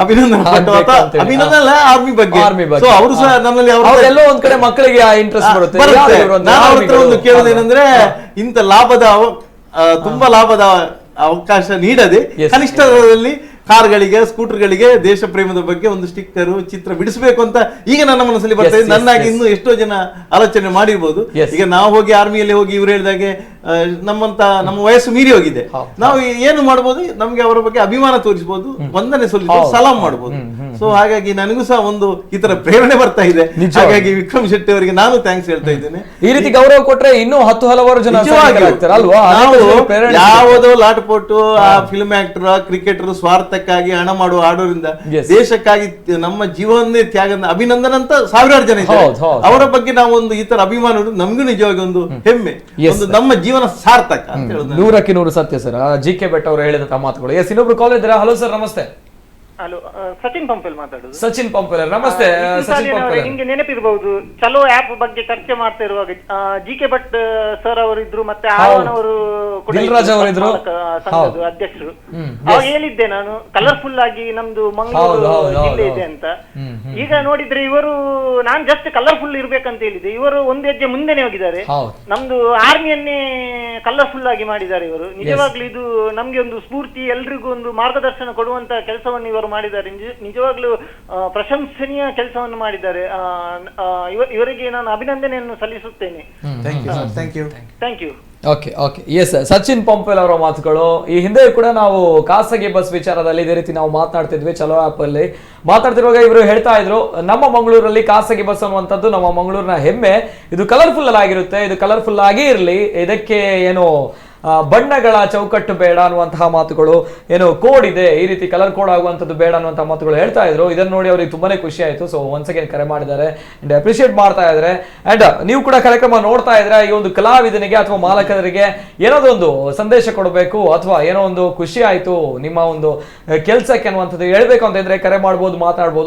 ಅಭಿನಂದನೆ ಆರ್ಮಿ ಬಗ್ಗೆ ಅವರು ಸಹ ನಮ್ಮಲ್ಲಿ ಎಲ್ಲೋ ಒಂದ್ ಕಡೆ ಮಕ್ಕಳಿಗೆ ಇಂಟ್ರೆಸ್ಟ್ ಬರುತ್ತೆ. ನಾನು ಅವ್ರ ಹತ್ರ ಒಂದು ಕೇಳೋದೇನಂದ್ರೆ, ಇಂಥ ತುಂಬಾ ಲಾಭದ ಅವಕಾಶ ನೀಡದೆ ಕನಿಷ್ಠದಲ್ಲಿ ಕಾರ್ಗಳಿಗೆ, ಸ್ಕೂಟರ್ಗಳಿಗೆ ದೇಶ ಪ್ರೇಮದ ಬಗ್ಗೆ ಒಂದು ಸ್ಟಿಕ್ಕರ್ ಚಿತ್ರ ಬಿಡಿಸಬೇಕು ಅಂತ ಈಗ ನನ್ನ ಮನಸ್ಸಲ್ಲಿ ಬರ್ತದೆ. ನನ್ನಾಗಿ ಇನ್ನು ಎಷ್ಟೋ ಜನ ಆಲೋಚನೆ ಮಾಡಿರ್ಬೋದು. ಈಗ ನಾವು ಹೋಗಿ ಆರ್ಮಿಯಲ್ಲಿ ಹೋಗಿ ಇವ್ರು ಹೇಳಿದಾಗೆ ನಮ್ಮ ವಯಸ್ಸು ಮೀರಿ ಹೋಗಿದೆ. ನಾವು ಏನು ಮಾಡ್ಬೋದು, ನಮ್ಗೆ ಅವರ ಬಗ್ಗೆ ಅಭಿಮಾನ ತೋರಿಸಬಹುದು, ವಂದನೆ ಸಲ್ಲಿಸಬಹುದು, ಸಲಾಂ ಮಾಡಬಹುದು. ಸೊ ಹಾಗಾಗಿ ನನಗೂ ಸಹ ಒಂದು ಈ ತರ ಪ್ರೇರಣೆ ಬರ್ತಾ ಇದೆ. ಹಾಗಾಗಿ ವಿಕ್ರಮ್ ಶೆಟ್ಟಿ ಅವರಿಗೆ ನಾನು ಥ್ಯಾಂಕ್ಸ್ ಹೇಳ್ತಾ ಇದ್ದೇನೆ. ಈ ರೀತಿ ಗೌರವ ಕೊಟ್ರೆ ಇನ್ನೂ ಹಲವಾರು ಜನ ಯಾವುದೋ ಲಾಟಪೋಟು, ಆ ಫಿಲ್ಮ್ ಆಕ್ಟರ್, ಕ್ರಿಕೆಟರ್ ಸ್ವಾರ್ಥಕ್ಕಾಗಿ ಹಣ ಮಾಡುವ ಆಡೋರಿಂದ ದೇಶಕ್ಕಾಗಿ ನಮ್ಮ ಜೀವನನೇ ತ್ಯಾಗ, ಅಭಿನಂದನ ಅಂತ ಸಾವಿರಾರು ಜನ ಇದ್ದಾರೆ. ಅವರ ಬಗ್ಗೆ ನಾವು ಒಂದು ಈ ತರ ಅಭಿಮಾನ ನಮಗೂ ನಿಜವಾಗಿ ಒಂದು ಹೆಮ್ಮೆ, ಒಂದು ನಮ್ಮ ಜೀವನ ಸಾರ್ಥಕ ಅಂತ ಹೇಳೋದು 100% ಸತ್ಯ ಸರ್. ಜಿ.ಕೆ. ಭಟ್ ಅವರು ಹೇಳಿದಂತ ಮಾತುಗಳು. ಇನ್ನೊಬ್ರು ಕಾಲ್ ಇದ್ದಾರೆ. ಹಲೋ ಸರ್, ನಮಸ್ತೆ. ಹಲೋ, ಸಚಿನ್ ಪಂಪೆಲ್ ಮಾತಾಡುದು. ಸಚಿನ್ ಪಂಪೆಲ್ ನಮಸ್ತೆ. ನಿಮ್ಗೆ ನೆನಪಿರಬಹುದು, ಚಲೋ ಆಪ್ ಬಗ್ಗೆ ಚರ್ಚೆ ಮಾಡ್ತಾ ಇರುವಾಗ ಜಿ.ಕೆ. ಭಟ್ ಸರ್ ಅವರಿದ್ರು, ಮತ್ತೆ ಆವನ್ ಅವರು ಅಧ್ಯಕ್ಷರು. ಅವಾಗ ಹೇಳಿದ್ದೆ ನಾನು, ಕಲರ್ಫುಲ್ ಆಗಿ ನಮ್ದು ಮಂಗಳೂರು ಜಿಲ್ಲೆ ಇದೆ ಅಂತ. ಈಗ ನೋಡಿದ್ರೆ ಇವರು, ನಾನ್ ಜಸ್ಟ್ ಕಲರ್ಫುಲ್ ಇರ್ಬೇಕಂತ ಹೇಳಿದೆ, ಇವರು ಒಂದು ಹೆಜ್ಜೆ ಮುಂದೆನೆ ಹೋಗಿದ್ದಾರೆ. ನಮ್ದು ಆರ್ಮಿಯನ್ನೇ ಕಲರ್ಫುಲ್ ಆಗಿ ಮಾಡಿದ್ದಾರೆ ಇವರು. ನಿಜವಾಗ್ಲೂ ಇದು ನಮ್ಗೆ ಒಂದು ಸ್ಫೂರ್ತಿ, ಎಲ್ರಿಗೂ ಒಂದು ಮಾರ್ಗದರ್ಶನ ಕೊಡುವಂತ ಕೆಲಸವನ್ನು ಇವರು ಮಾಡಿದ್ದಾರೆ. ನಿಜವಾಗ್ಲೂ ಪ್ರಶಂಸನೀಯ ಕೆಲಸವನ್ನು ಮಾಡಿದ್ದಾರೆ. ಇವರಿಗೆ ನಾನು ಅಭಿನಂದನೆಯನ್ನು ಸಲ್ಲಿಸುತ್ತೇನೆ. Thank you. Yes, Sachin Pampel ಅವರ ಮಾತುಗಳು. ಈ ಹಿಂದೆ ಕೂಡ ನಾವು ಖಾಸಗಿ ಬಸ್ ವಿಚಾರದಲ್ಲಿ ಇದೇ ರೀತಿ ನಾವು ಮಾತನಾಡ್ತಿದ್ವಿ. ಚಲೋ ಆಪ್ ಅಲ್ಲಿ ಮಾತಾಡ್ತಿರುವಾಗ ಇವರು ಹೇಳ್ತಾ ಇದ್ರು, ನಮ್ಮ ಮಂಗಳೂರಲ್ಲಿ ಖಾಸಗಿ ಬಸ್ ಅನ್ನುವಂಥದ್ದು ನಮ್ಮ ಮಂಗಳೂರಿನ ಹೆಮ್ಮೆ. ಇದು ಕಲರ್ಫುಲ್ ಆಗಿರುತ್ತೆ, ಇದು ಕಲರ್ಫುಲ್ ಆಗೇ ಇರಲಿ, ಇದಕ್ಕೆ ಏನು ಬಣ್ಣಗಳ ಚೌಕಟ್ಟು ಬೇಡ ಅನ್ನುವಂತಹ ಮಾತುಗಳು, ಏನು ಕೋಡ್ ಇದೆ, ಈ ರೀತಿ ಕಲರ್ ಕೋಡ್ ಆಗುವಂಥದ್ದು ಬೇಡ ಅನ್ನುವಂತಹ ಮಾತುಗಳು ಹೇಳ್ತಾ ಇದ್ರು. ಇದನ್ನು ನೋಡಿ ಅವರಿಗೆ ತುಂಬಾನೇ ಖುಷಿ ಆಯಿತು. ಸೊ ಒನ್ಸ್ ಅಗೇನ್ ಕರೆ ಮಾಡಿದ್ದಾರೆ ಅಂಡ್ ಅಪ್ರಿಷಿಯೇಟ್ ಮಾಡ್ತಾ ಇದ್ದಾರೆ. ಅಂಡ್ ನೀವು ಕೂಡ ಕಾರ್ಯಕ್ರಮ ನೋಡ್ತಾ ಇದ್ರೆ, ಈ ಒಂದು ಕಲಾವಿದನಿಗೆ ಅಥವಾ ಮಾಲಕರಿಗೆ ಏನೋ ಒಂದು ಸಂದೇಶ ಕೊಡಬೇಕು ಅಥವಾ ಏನೋ ಒಂದು ಖುಷಿ ಆಯಿತು ನಿಮ್ಮ ಒಂದು ಕೆಲಸಕ್ಕೆ ಅನ್ನುವಂಥದ್ದು ಹೇಳ್ಬೇಕು ಅಂತ ಇದ್ರೆ ಕರೆ ಮಾಡ್ಬೋದು, ಮಾತಾಡ್ಬೋದು.